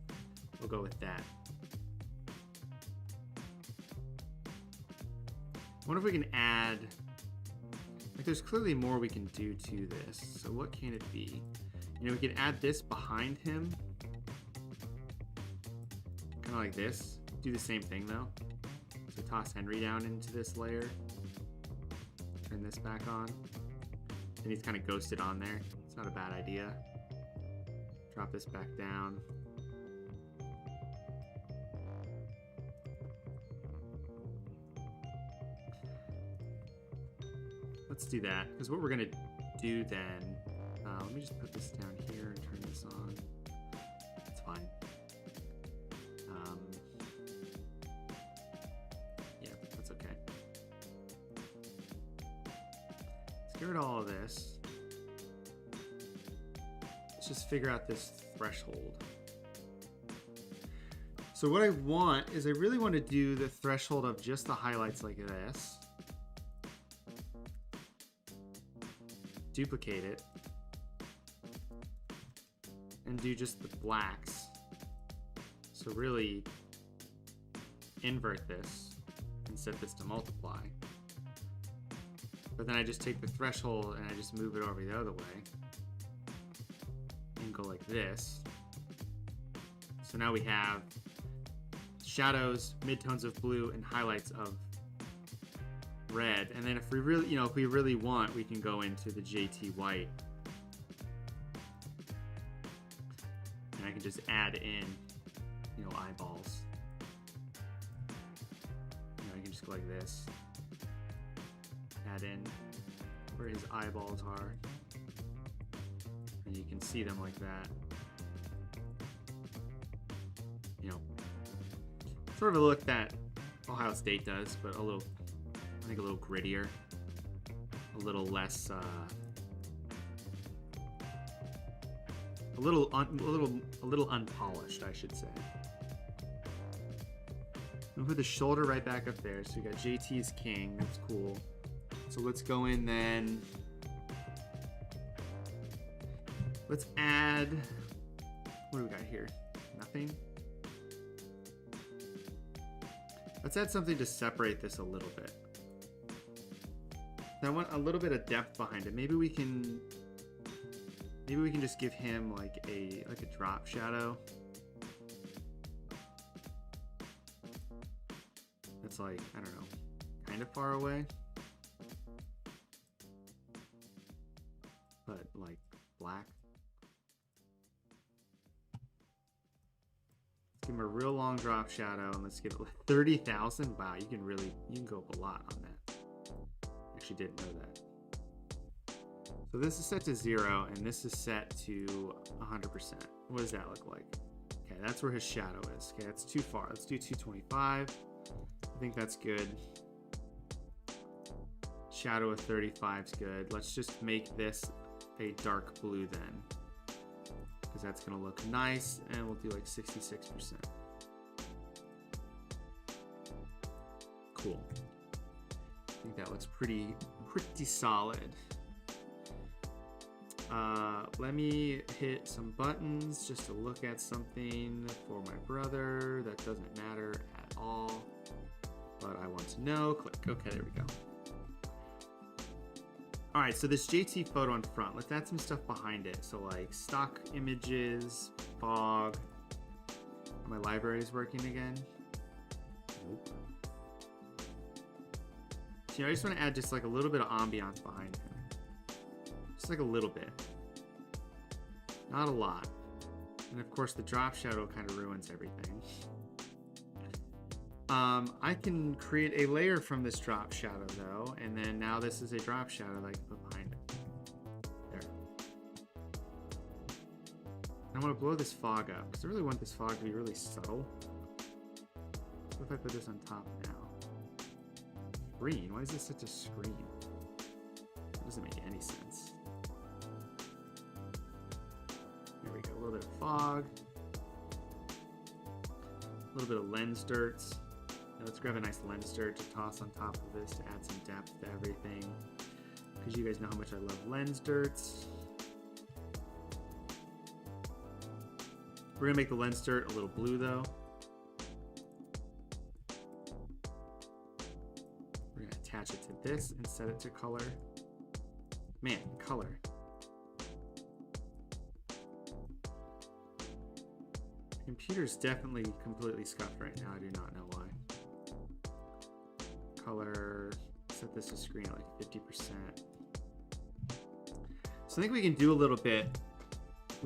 We'll go with that. I wonder if we can add, like there's clearly more we can do to this. So what can it be? You know, we can add this behind him. Kind of like this. Do the same thing though. So toss Henry down into this layer. Turn this back on. And he's kind of ghosted on there. It's not a bad idea. Drop this back down. Let's do that, because what we're gonna do then, let me just put this down here and turn this on. It's fine. Yeah, that's okay. Let's get rid of all of this. Let's just figure out this threshold. So what I want is I really want to do the threshold of just the highlights like this. Duplicate it. And do just the blacks. So really invert this and set this to multiply. But then I just take the threshold and I just move it over the other way. And go like this. So now we have shadows, midtones of blue, and highlights of red. And then if we really, you know, if we really want, we can go into the JT white. And I can just add in, you know, eyeballs. You know, I can just go like this. Add in where his eyeballs are. And you can see them like that. You know, sort of a look that Ohio State does, but a little, I think a little grittier, a little less, a little unpolished, I should say. We'll put the shoulder right back up there. So we got JT's king. That's cool. So let's go in then. Let's add, what do we got here? Nothing. Let's add something to separate this a little bit. I want a little bit of depth behind it. Maybe we can just give him like a drop shadow. That's like, I don't know, kind of far away. But like black. Give him a real long drop shadow and let's give it like 30,000. Wow, you can go up a lot on that. Actually didn't know that. So this is set to 0 and this is set to 100%. What does that look like? Okay, that's where his shadow is. Okay, that's too far. Let's do 225. I think that's good. Shadow of 35 is good. Let's just make this a dark blue then, because that's gonna look nice, and we'll do like 66%. Cool. I think that looks pretty solid. Let me hit some buttons just to look at something for my brother that doesn't matter at all, but I want to know. Click. Okay, there we go. All right, so this JT photo in front, let's add some stuff behind it. So like stock images, fog. My library is working again. Nope. So, you know, I just want to add just like a little bit of ambiance behind him. Just like a little bit. Not a lot. And of course the drop shadow kind of ruins everything. I can create a layer from this drop shadow though, and then now this is a drop shadow that I can put behind it. There. I want to blow this fog up because I really want this fog to be really subtle. What if I put this on top now? Green? Why is this such a screen? That doesn't make any sense. There we go, a little bit of fog. A little bit of lens dirts. Now let's grab a nice lens dirt to toss on top of this to add some depth to everything. Because you guys know how much I love lens dirts. We're gonna make the lens dirt a little blue though. We're gonna attach it to this and set it to color. Man, color. Computer's definitely completely scuffed right now. I do not know why. Color, set this to screen at like 50%. So I think we can do a little bit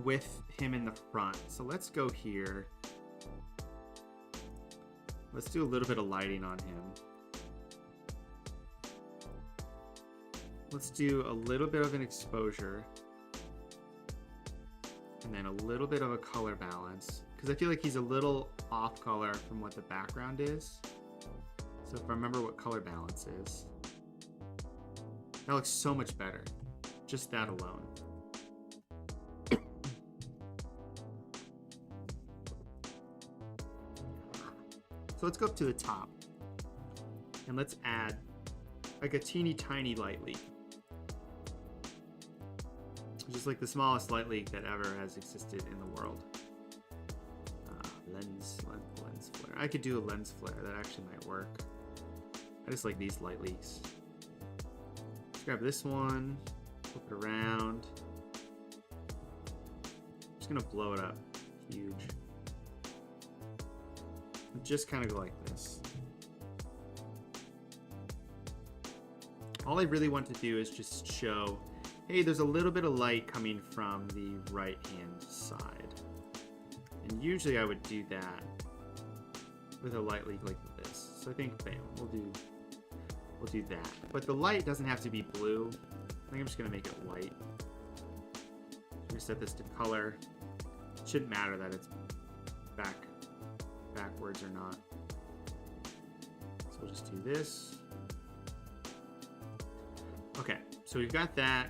with him in the front. So let's go here. Let's do a little bit of lighting on him. Let's do a little bit of an exposure. And then a little bit of a color balance. Because I feel like he's a little off color from what the background is. So if I remember what color balance is, that looks so much better. Just that alone. So let's go up to the top. And let's add like a teeny tiny light leak. Just like the smallest light leak that ever has existed in the world. Lens flare. I could do a lens flare. That actually might work. I just like these light leaks. Let's grab this one. Flip it around. I'm just gonna blow it up. Huge. And just kind of go like this. All I really want to do is just show, hey, there's a little bit of light coming from the right hand side. And usually I would do that with a light leak like this. So I think, bam, we'll do that. But the light doesn't have to be blue. I think I'm just gonna make it white. I'm gonna set this to color. It shouldn't matter that it's backwards or not. So we'll just do this. Okay, so we've got that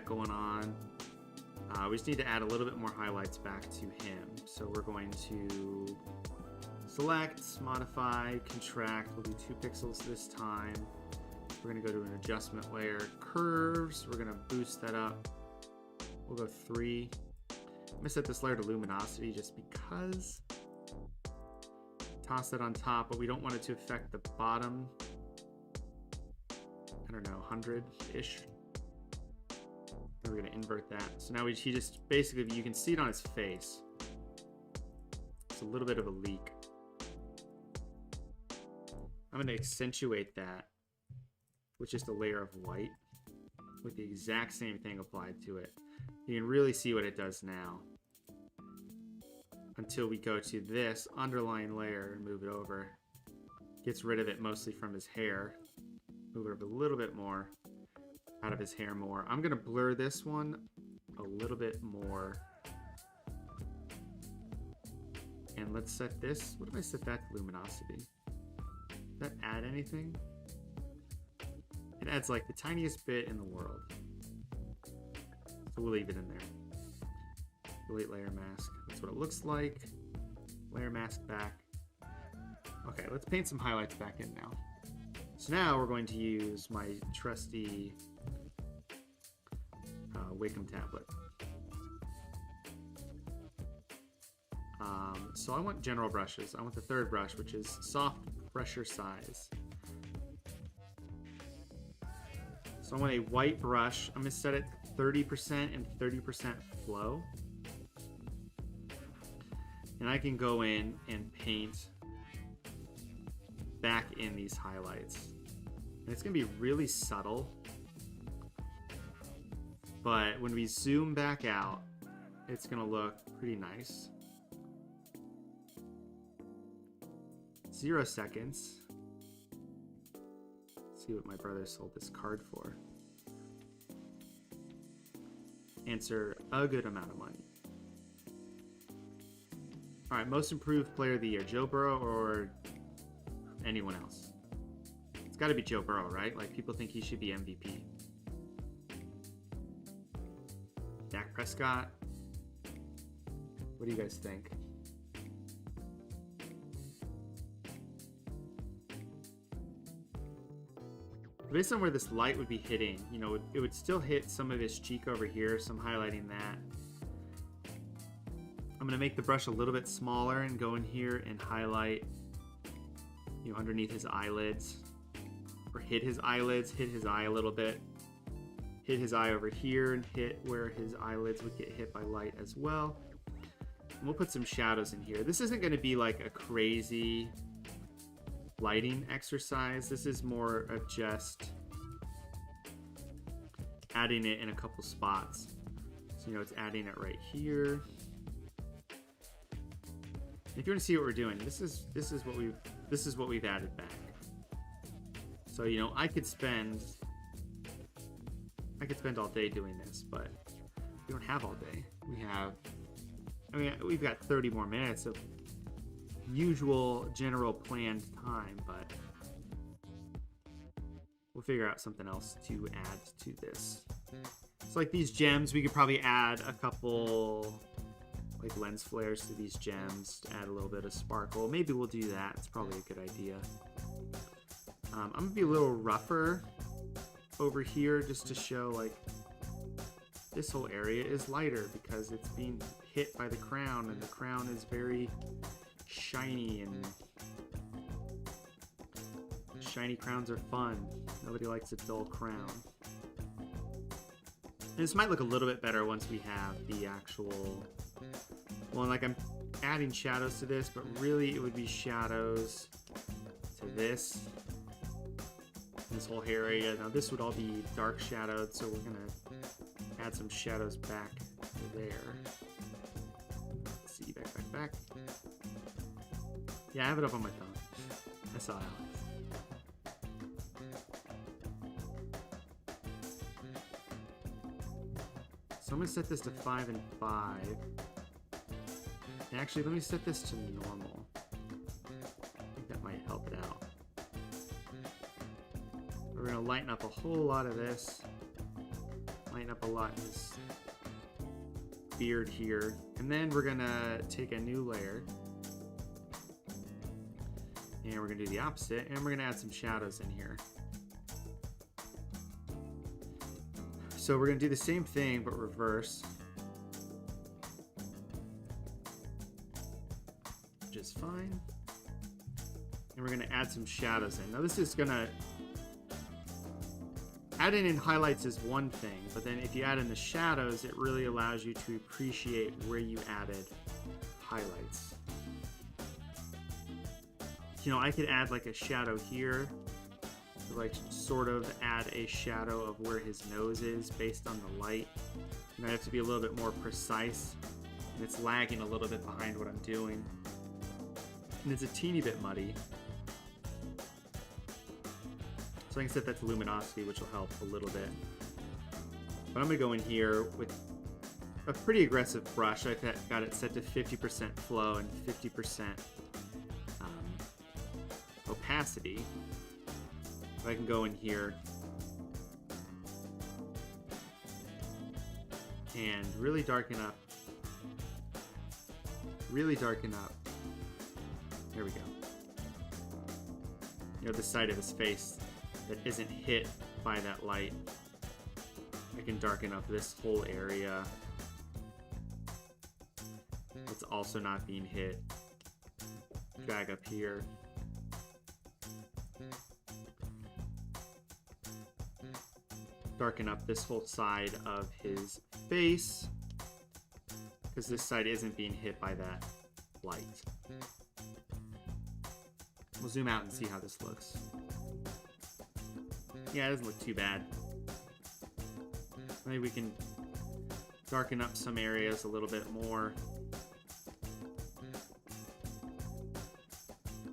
going on. We just need to add a little bit more highlights back to him. So we're going to select, modify, contract. We'll do 2 pixels this time. We're gonna go to an adjustment layer, curves. We're gonna boost that up. We'll go 3. I'm gonna set this layer to luminosity just because. Toss that on top, but we don't want it to affect the bottom. I don't know, 100-ish. We're gonna invert that. So now he just basically, you can see it on his face. It's a little bit of a leak. I'm gonna accentuate that with just a layer of white with the exact same thing applied to it. You can really see what it does now. Until we go to this underlying layer and move it over. Gets rid of it mostly from his hair. Move it up a little bit more. Out of his hair more. I'm gonna blur this one a little bit more. And let's set this, what if I set that to luminosity? Does that add anything? It adds like the tiniest bit in the world. So we'll leave it in there. Delete layer mask. That's what it looks like. Layer mask back. Okay, let's paint some highlights back in now. So now we're going to use my trusty Wacom tablet. So I want general brushes. I want the third brush, which is soft pressure size. So I want a white brush. I'm going to set it 30% and 30% flow. And I can go in and paint back in these highlights. And it's going to be really subtle. But when we zoom back out, it's going to look pretty nice. 0 seconds. Let's see what my brother sold this card for. Answer a good amount of money. All right, most improved player of the year, Joe Burrow or anyone else? It's got to be Joe Burrow, right? Like, people think he should be MVP. Dak Prescott. What do you guys think? Based on where this light would be hitting, you know, it would still hit some of his cheek over here, so I'm highlighting that. I'm going to make the brush a little bit smaller and go in here and highlight, you know, underneath his eyelids, or hit his eyelids, hit his eye a little bit, hit his eye over here, and hit where his eyelids would get hit by light as well. And we'll put some shadows in here. This isn't going to be like a crazy lighting exercise. This is more of just adding it in a couple spots. So, you know, it's adding it right here. If you want to see what we're doing, this is what we've added back. So, you know, I could spend all day doing this, but we don't have all day. We've got 30 more minutes of usual general planned time, but we'll figure out something else to add to this. So like these gems, we could probably add a couple like lens flares to these gems to add a little bit of sparkle. Maybe we'll do that. It's probably a good idea. I'm gonna be a little rougher over here just to show like this whole area is lighter because it's being hit by the crown, and the crown is very shiny, and shiny crowns are fun. Nobody likes a dull crown. And this might look a little bit better once we have the actual one. Like, I'm adding shadows to this, but really it would be shadows to this whole area. Now this would all be dark shadowed, so we're gonna add some shadows back to there. Let's see, back. Yeah, I have it up on my phone. I saw Alex. So I'm gonna set this to 5 and 5. And actually, let me set this to normal. I think that might help it out. We're gonna lighten up a whole lot of this. Lighten up a lot in this beard here. And then we're gonna take a new layer. And we're gonna do the opposite, and we're gonna add some shadows in here. So we're gonna do the same thing, but reverse. Which is fine. And we're gonna add some shadows in. Now this is gonna... Adding in highlights is one thing, but then if you add in the shadows, it really allows you to appreciate where you added highlights. You know, I could add like a shadow here, to like sort of add a shadow of where his nose is based on the light. And I have to be a little bit more precise, and it's lagging a little bit behind what I'm doing. And it's a teeny bit muddy. So I can set that to luminosity, which will help a little bit. But I'm gonna go in here with a pretty aggressive brush. I've got it set to 50% flow and 50% opacity. But I can go in here and really darken up. Really darken up. There we go. You know, the side of his face that isn't hit by that light. I can darken up this whole area. It's also not being hit. Drag up here. Darken up this whole side of his face, because this side isn't being hit by that light. We'll zoom out and see how this looks. Yeah, it doesn't look too bad. Maybe we can darken up some areas a little bit more.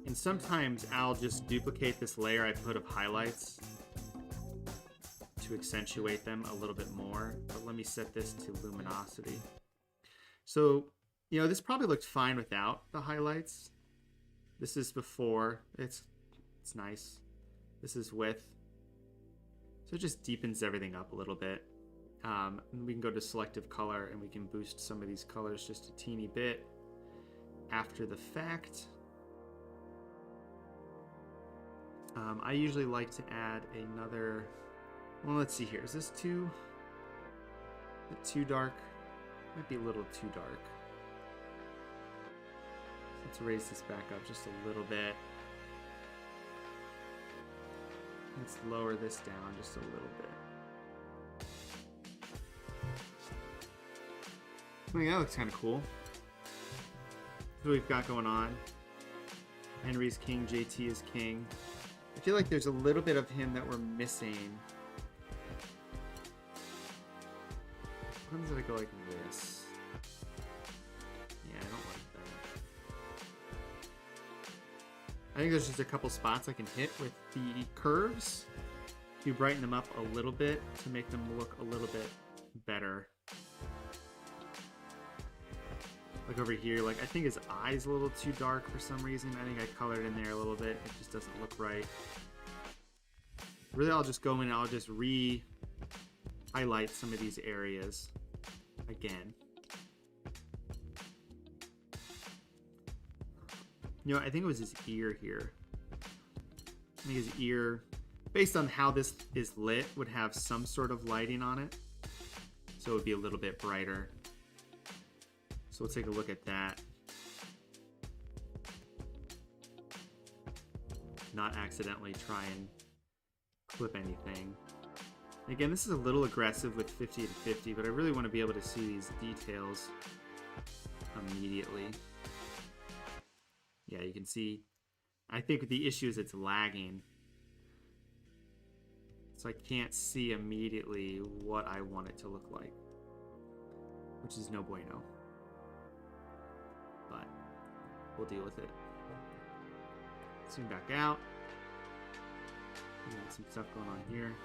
And And sometimes I'll just duplicate this layer I put of highlights to accentuate them a little bit more. But let me set this to luminosity. So, you know, this probably looked fine without the highlights. This is before. It's nice. This is with. So it just deepens everything up a little bit. And we can go to selective color and we can boost some of these colors just a teeny bit after the fact. I usually like to add another, well, let's see here. Is this too dark? Might be a little too dark. Let's raise this back up just a little bit. Let's lower this down just a little bit. I think that looks kind of cool. That's what we've got going on. Henry's king, JT is king. I feel like there's a little bit of him that we're missing. What happens if I go like this? Yeah, I don't like that. I think there's just a couple spots I can hit with the curves to brighten them up a little bit to make them look a little bit better. Like over here, like I think his eye's a little too dark for some reason. I think I colored in there a little bit. It just doesn't look right. Really, I'll just go in and I'll just highlight some of these areas again. You know, I think it was his ear here. I think his ear, based on how this is lit, would have some sort of lighting on it. So it would be a little bit brighter. So we'll take a look at that. Not accidentally try and clip anything. Again, this is a little aggressive with 50 to 50, but I really want to be able to see these details immediately. Yeah, you can see, I think the issue is it's lagging. So I can't see immediately what I want it to look like, which is no bueno. But we'll deal with it. Zoom back out. We got some stuff going on here.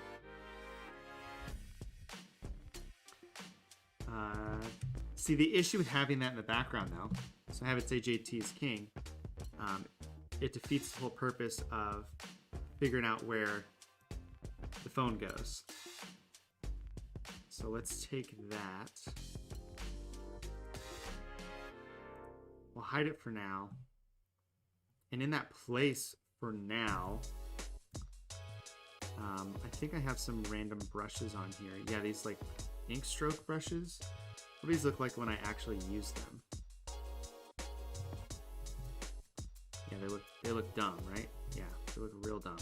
See, the issue with having that in the background though, so I have it say JT is king, it defeats the whole purpose of figuring out where the phone goes. So let's take that. We'll hide it for now. And in that place for now, I think I have some random brushes on here. Yeah, these like ink stroke brushes. What do these look like when I actually use them? Yeah, they look dumb, right? Yeah, they look real dumb.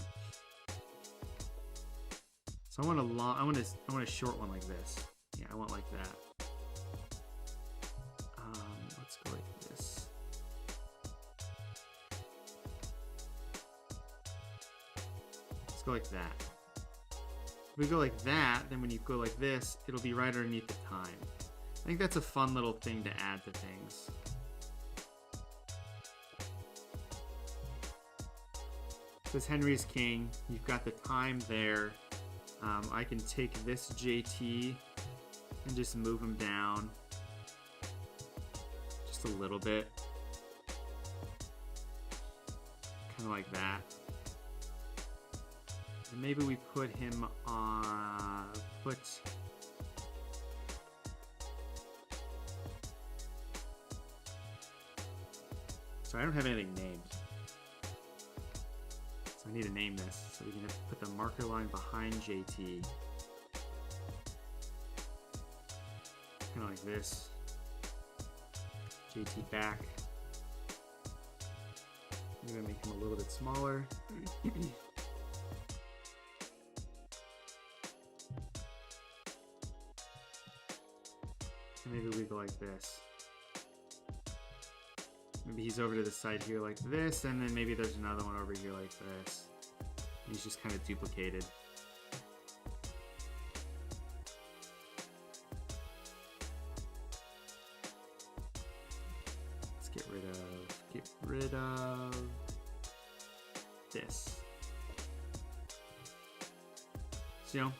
So I want a short one like this. Yeah, I want like that. Let's go like this. Let's go like that. If we go like that, then when you go like this, it'll be right underneath the time. I think that's a fun little thing to add to things. Because Henry's king, you've got the time there. I can take this JT and just move him down just a little bit. Kind of like that. And maybe we put him on, so I don't have anything named. So I need to name this. So we can put the marker line behind JT. Kind of like this. JT back. I'm gonna make him a little bit smaller. And maybe we go like this. Maybe he's over to the side here like this, and then maybe there's another one over here like this. He's just kind of duplicated. Let's get rid of this. So, you know,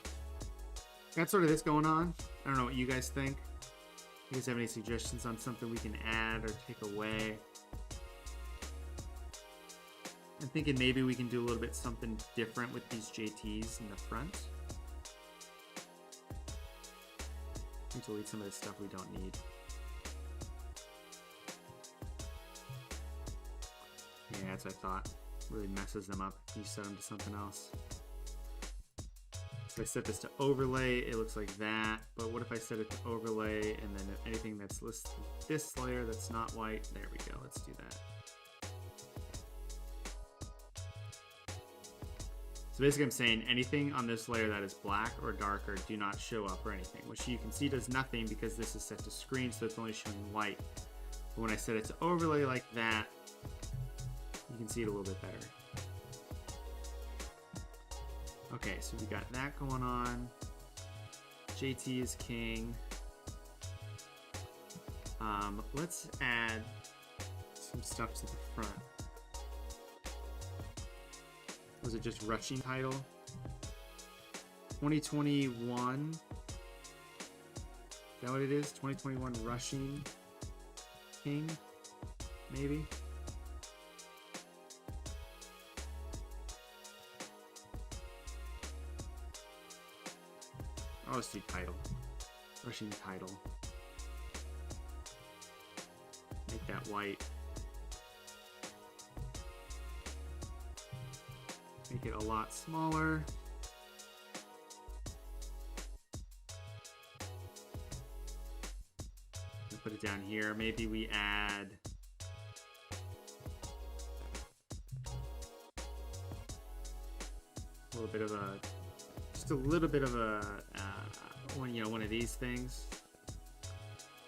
got sort of this going on. I don't know what you guys think. You guys have any suggestions on something we can add or take away? I'm thinking maybe we can do a little bit something different with these JTs in the front. I need to delete some of the stuff we don't need. Yeah, that's what I thought. Really messes them up if you set them to something else. So I set this to overlay, it looks like that. But what if I set it to overlay and then anything that's listed this layer that's not white? There we go, let's do that. So basically I'm saying anything on this layer that is black or darker do not show up or anything, which you can see does nothing because this is set to screen, so it's only showing white. But when I set it to overlay like that, you can see it a little bit better. Okay, so we got that going on. JT is king. Let's add some stuff to the front. Was it just rushing title? 2021. Is that what it is? 2021 rushing king, maybe? I'll just do title. Rushing title. Make that white. Make it a lot smaller. And put it down here. Maybe we add a little bit of a, just a little bit of a, one of these things.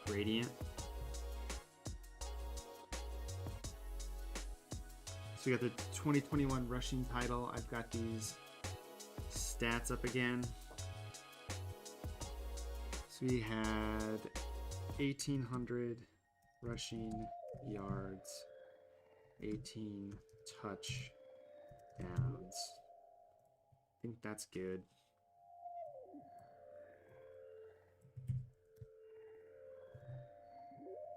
Gradient. So we got the 2021 rushing title. I've got these stats up again. So we had 1,800 rushing yards, 18 touchdowns. I think that's good.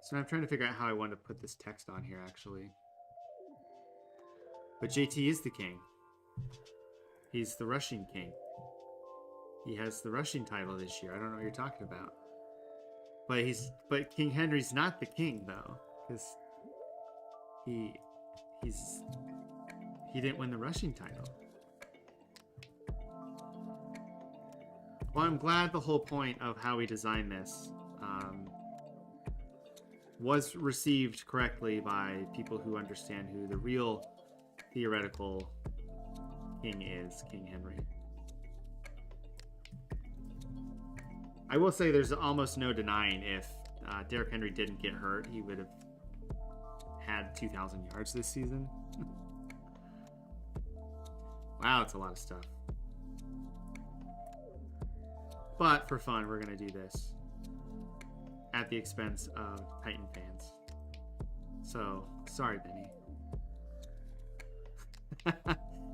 So I'm trying to figure out how I want to put this text on here, actually. But JT is the king. He's the rushing king. He has the rushing title this year. I don't know what you're talking about. But King Henry's not the king though, because he didn't win the rushing title. Well, I'm glad the whole point of how we designed this was received correctly by people who understand who the real theoretical king is, King Henry. I will say there's almost no denying if Derrick Henry didn't get hurt, he would have had 2,000 yards this season. Wow, it's a lot of stuff. But for fun, we're going to do this at the expense of Titan fans. So, sorry, Benny.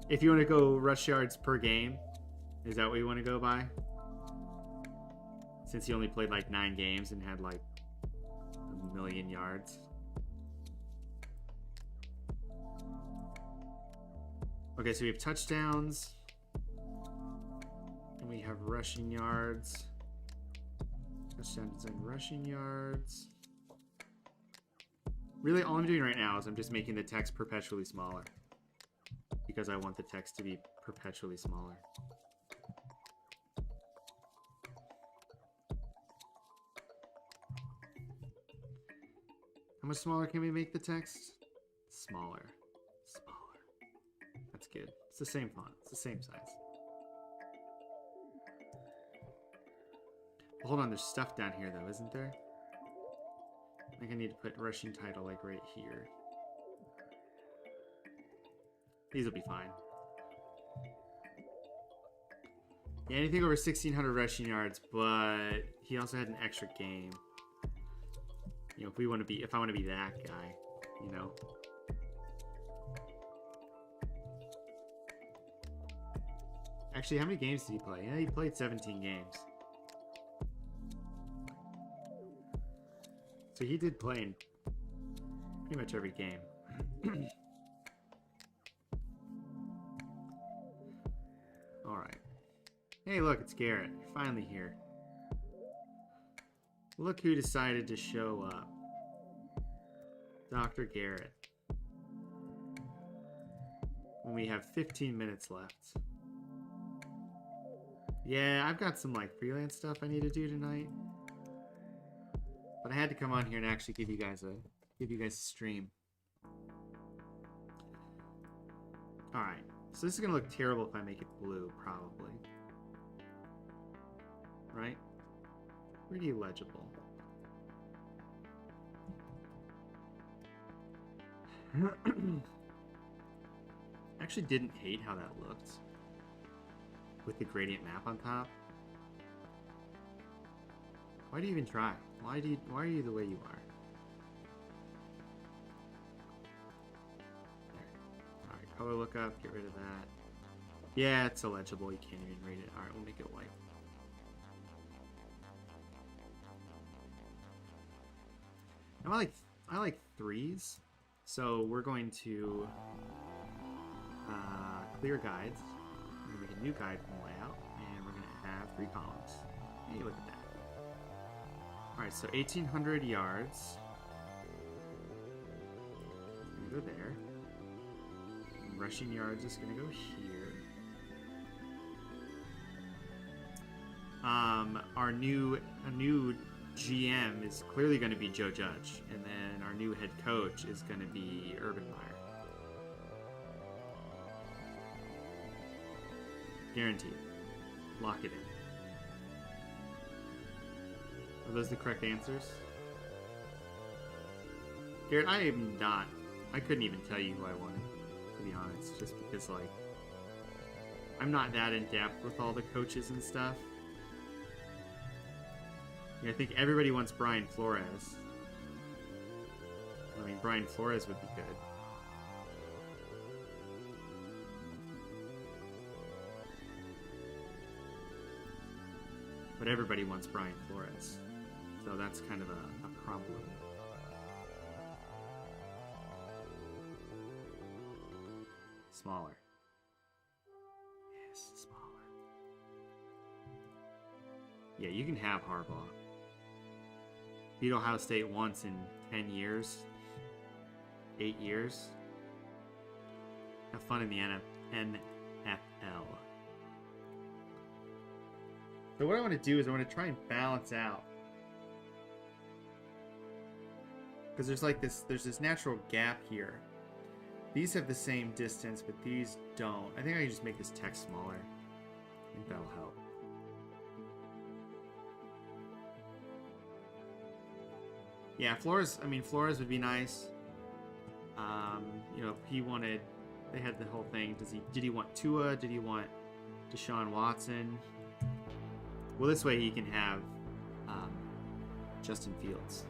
If you want to go rush yards per game, is that what you want to go by? Since he only played like 9 games and had like 1,000,000 yards. Okay, so we have touchdowns. And we have rushing yards. Touchdowns and rushing yards. Really, all I'm doing right now is I'm just making the text perpetually smaller. Because I want the text to be perpetually smaller. How much smaller can we make the text? Smaller. Smaller. That's good. It's the same font. It's the same size. Hold on, there's stuff down here though, isn't there? I think I need to put rushing title like right here. These will be fine. Yeah, anything over 1,600 rushing yards, but he also had an extra game. You know, if I want to be that guy, you know. Actually, how many games did he play? Yeah, he played 17 games. So he did play in pretty much every game. Alright. Hey, look, it's Garrett. You're finally here. Look who decided to show up. Dr. Garrett. When we have 15 minutes left. Yeah, I've got some like freelance stuff I need to do tonight. But I had to come on here and actually give you guys a stream. Alright. So this is gonna look terrible if I make it blue, probably. Right? Pretty legible. Actually didn't hate how that looked with the gradient map on top. Why do you even try? Why are you the way you are? There. Alright, color lookup, get rid of that. Yeah, it's illegible, you can't even read it. Alright, we'll make it white. Now I like threes, so we're going to clear guides. We're going to make a new guide from layout, and we're going to have 3 columns. Hey, look at that. Alright, so 1,800 yards. It's going to go there. And rushing yards is going to go here. A new GM is clearly going to be Joe Judge, and then our new head coach is going to be Urban Meyer. Guaranteed. Lock it in. Are those the correct answers? Garrett, I couldn't even tell you who I wanted, to be honest, just because, like, I'm not that in depth with all the coaches and stuff. I think everybody wants Brian Flores. I mean, Brian Flores would be good. But everybody wants Brian Flores. So that's kind of a problem. Smaller. Yes, smaller. Yeah, you can have Harbaugh. Beat Ohio State once in 10 years. 8 years. Have fun in the NFL. So what I want to do is I want to try and balance out. Because there's this natural gap here. These have the same distance, but these don't. I think I can just make this text smaller. I think that'll help. Yeah, Flores would be nice. You know, they had the whole thing. Did he want Tua? Did he want Deshaun Watson? Well, this way he can have Justin Fields.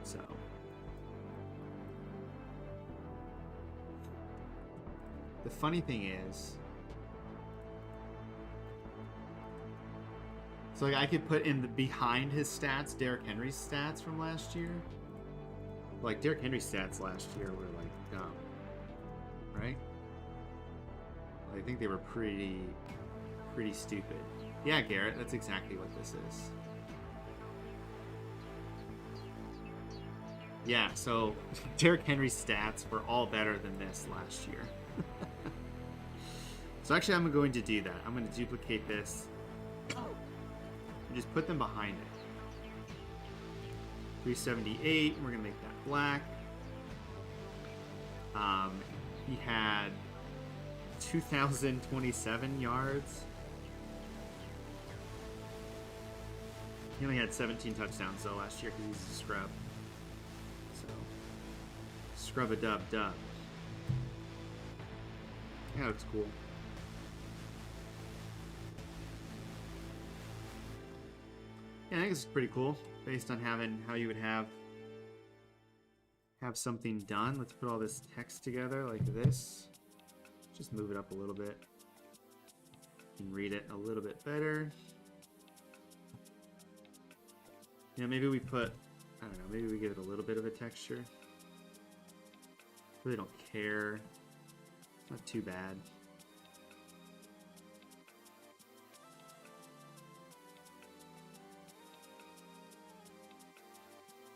So. The funny thing is, so like I could put in the behind his stats, Derrick Henry's stats from last year. Like Derrick Henry's stats last year were like dumb, right? I think they were pretty stupid. Yeah, Garrett, that's exactly what this is. Yeah, so Derrick Henry's stats were all better than this last year. So actually I'm going to do that. I'm going to duplicate this and just put them behind it. 378, we're going to make that black. He had 2,027 yards. He only had 17 touchdowns though last year because he's a scrub. So, scrub-a-dub-dub. Yeah, looks cool. Yeah, I think this is pretty cool based on how you would have something done. Let's put all this text together like this. Just move it up a little bit. can read it a little bit better. You know, maybe we put, I don't know, maybe we give it a little bit of a texture. Really don't care. It's not too bad.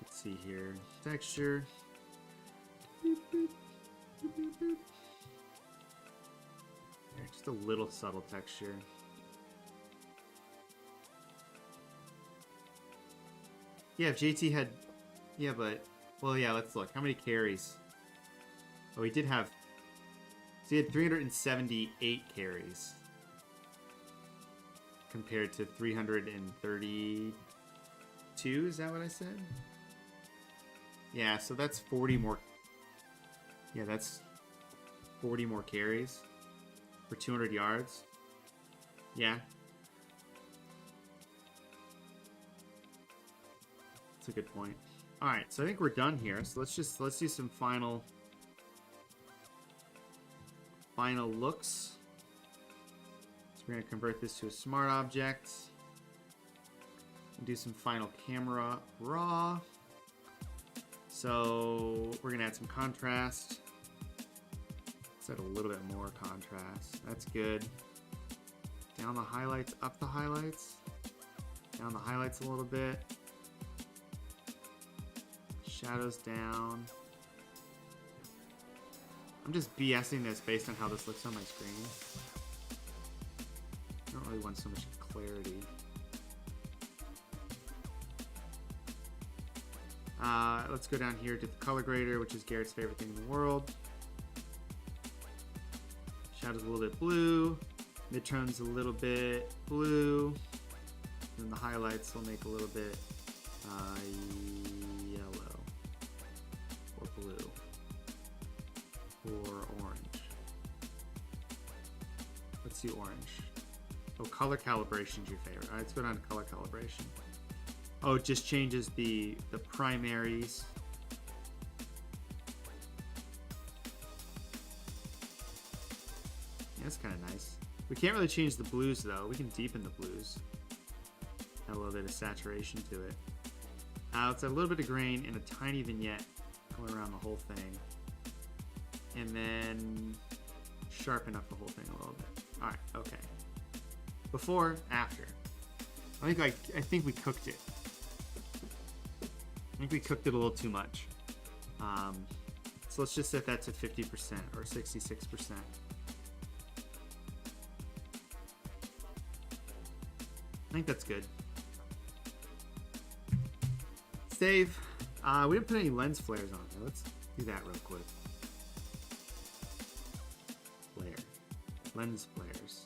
Let's see here. Texture. Boop, boop, boop, boop, boop. There, just a little subtle texture. Yeah, if JT had... Yeah, but... Well, yeah, let's look. How many carries? Oh, he did have... So he had 378 carries. Compared to 332, is that what I said? Yeah, so that's 40 more... Yeah, that's 40 more carries. For 200 yards. Yeah. That's a good point. Alright, so I think we're done here. So let's do some final looks. So we're going to convert this to a smart object. And do some final camera raw. So we're going to add some contrast. Let's add a little bit more contrast. That's good. Down the highlights, up the highlights. Down the highlights a little bit. Shadows down. I'm just BSing this based on how this looks on my screen. I don't really want so much clarity. Let's go down here to the color grader, which is Garrett's favorite thing in the world. Shadows a little bit blue. Midtones a little bit blue. And the highlights will make a little bit yellow. Or blue. Or orange. Let's do orange. Oh, color calibration is your favorite. Alright, let's go down to color calibration. Oh, it just changes the primaries. Yeah, that's kind of nice. We can't really change the blues though. We can deepen the blues. Add a little bit of saturation to it. Let's add a little bit of grain and a tiny vignette going around the whole thing. And then sharpen up the whole thing a little bit. Alright, okay. Before, after. I think we cooked it. I think we cooked it a little too much. So let's just set that to 50% or 66%. I think that's good. Save. We didn't put any lens flares on there. Let's do that real quick. Flare. Lens flares.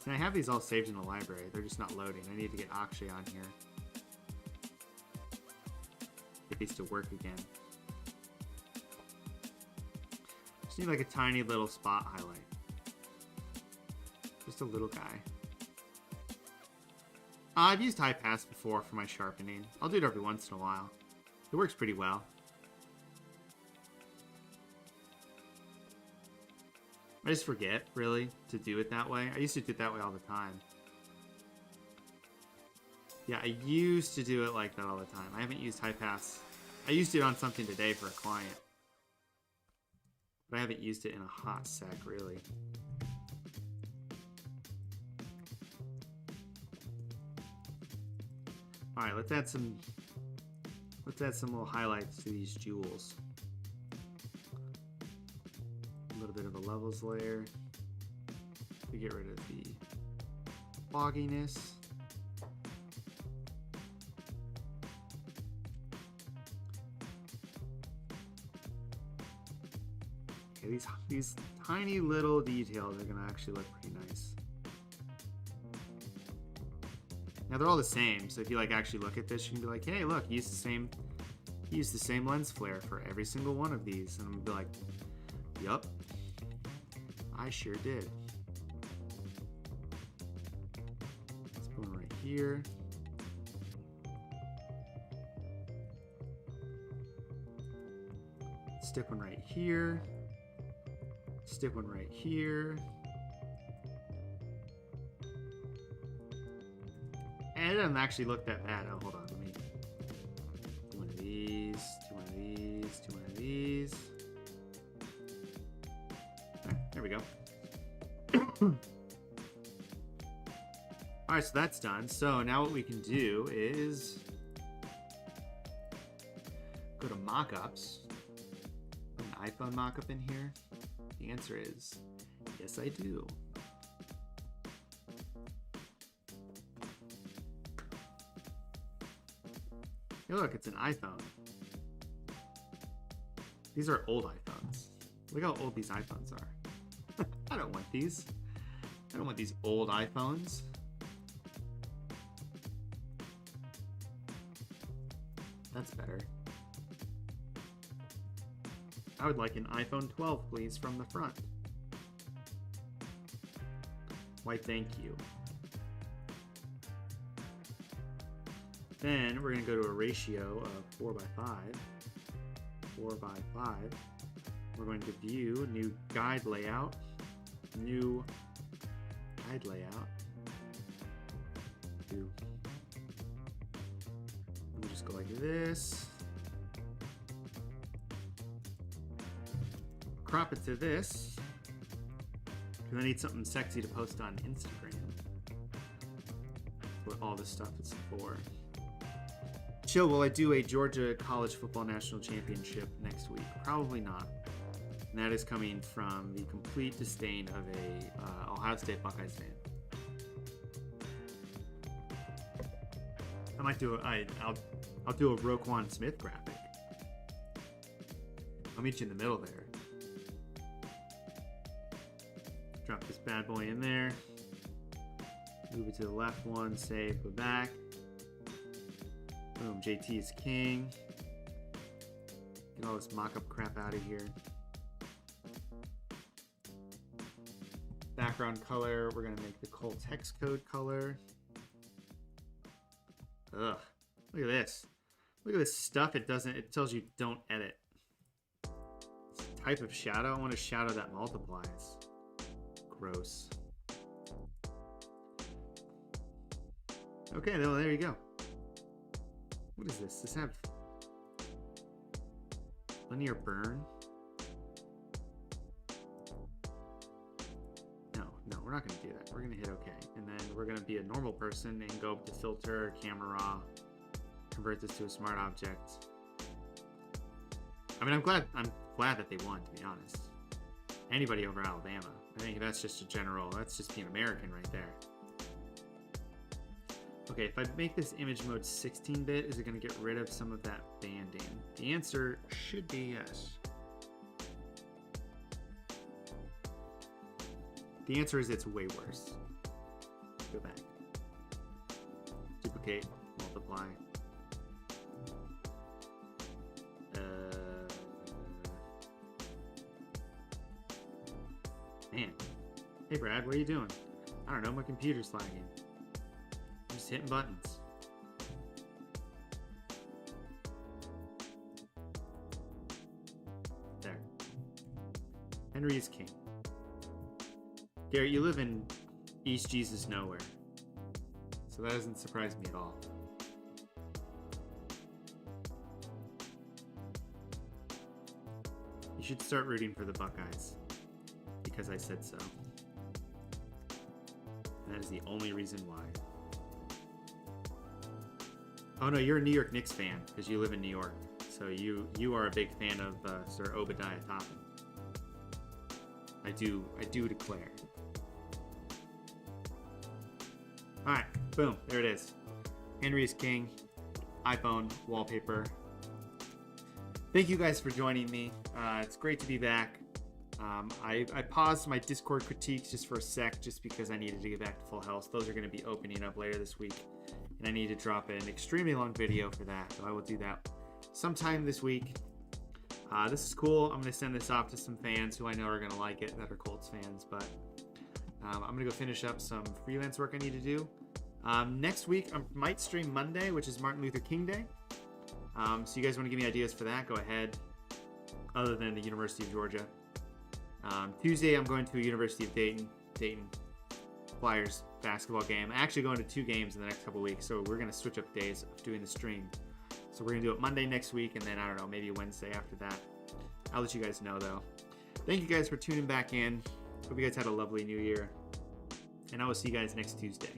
See, I have these all saved in the library. They're just not loading. I need to get Akshay on here. Get these to work again. Just need like a tiny little spot highlight. Just a little guy. I've used high pass before for my sharpening. I'll do it every once in a while. It works pretty well. I just forget, really, to do it that way. I used to do it that way all the time. Yeah, I used to do it like that all the time. I haven't used high pass. I used it on something today for a client. But I haven't used it in a hot sec, really. Alright, let's add some little highlights to these jewels. A little bit of a levels layer. We get rid of the fogginess. Okay, these tiny little details are gonna actually look pretty nice. Now they're all the same, so if you like actually look at this, you can be like, hey, look, he used the same lens flare for every single one of these, and I'm gonna be like, yup, I sure did. Let's put one right here. Stick one right here. Stick one right here. And it doesn't actually look that bad. Oh, hold on. Let me do one of these, do one of these, do one of these. Right, there we go. Alright, so that's done. So now what we can do is go to mockups. Put an iPhone mockup in here. The answer is yes, I do. Hey, look, it's an iPhone. These are old iPhones. Look how old these iPhones are. I don't want these. I don't want these old iPhones. That's better. I would like an iPhone 12, please, from the front. Why, thank you. Then we're going to go to a ratio of 4 by 5. 4 by 5. We're going to view new guide layout. New guide layout. We'll just go like this. Crop it to this. Because I need something sexy to post on Instagram. That's what all this stuff is for. Chill, will I do a Georgia College Football National Championship next week? Probably not. And that is coming from the complete disdain of a Ohio State Buckeyes fan. I might do I'll do a Roquan Smith graphic. I'll meet you in the middle there. Drop this bad boy in there. Move it to the left one, save, go back. Boom, JT is king. Get all this mock-up crap out of here. Background color, we're gonna make the Colts hex code color. Ugh, look at this. Look at this stuff it tells you don't edit. It's a type of shadow. I want a shadow that multiplies. Gross. Okay, well, there you go. What is this? Does this have linear burn? No, we're not going to do that. We're going to hit OK. And then we're going to be a normal person and go up to filter, camera raw, convert this to a smart object. I mean, I'm glad that they won, to be honest. Anybody over Alabama. I think that's just that's just being American right there. Okay, if I make this image mode 16-bit, is it going to get rid of some of that banding? The answer should be yes. The answer is it's way worse. Go back. Duplicate, multiply. Man. Hey Brad, what are you doing? I don't know, my computer's lagging. I'm just hitting buttons. There. Henry is king. Garrett, you live in East Jesus nowhere. So that doesn't surprise me at all. You should start rooting for the Buckeyes. Because I said so. And that is the only reason why. Oh no, you're a New York Knicks fan because you live in New York. So you are a big fan of Sir Obadiah Toppin. I do declare. Alright, boom, there it is. Henry is king. iPhone wallpaper. Thank you guys for joining me. It's great to be back. I paused my Discord critiques just for a sec, just because I needed to get back to full health. Those are going to be opening up later this week, and I need to drop an extremely long video for that, so I will do that sometime this week. This is cool. I'm going to send this off to some fans who I know are going to like it, that are Colts fans, but I'm going to go finish up some freelance work I need to do. Next week, I might stream Monday, which is Martin Luther King Day. So you guys want to give me ideas for that, go ahead. Other than the University of Georgia. Tuesday, I'm going to University of Dayton. Flyers basketball game. I'm actually going to 2 games in the next couple weeks, so we're going to switch up days of doing the stream. So we're going to do it Monday next week, and then, I don't know, maybe Wednesday after that. I'll let you guys know, though. Thank you guys for tuning back in. Hope you guys had a lovely new year. And I will see you guys next Tuesday.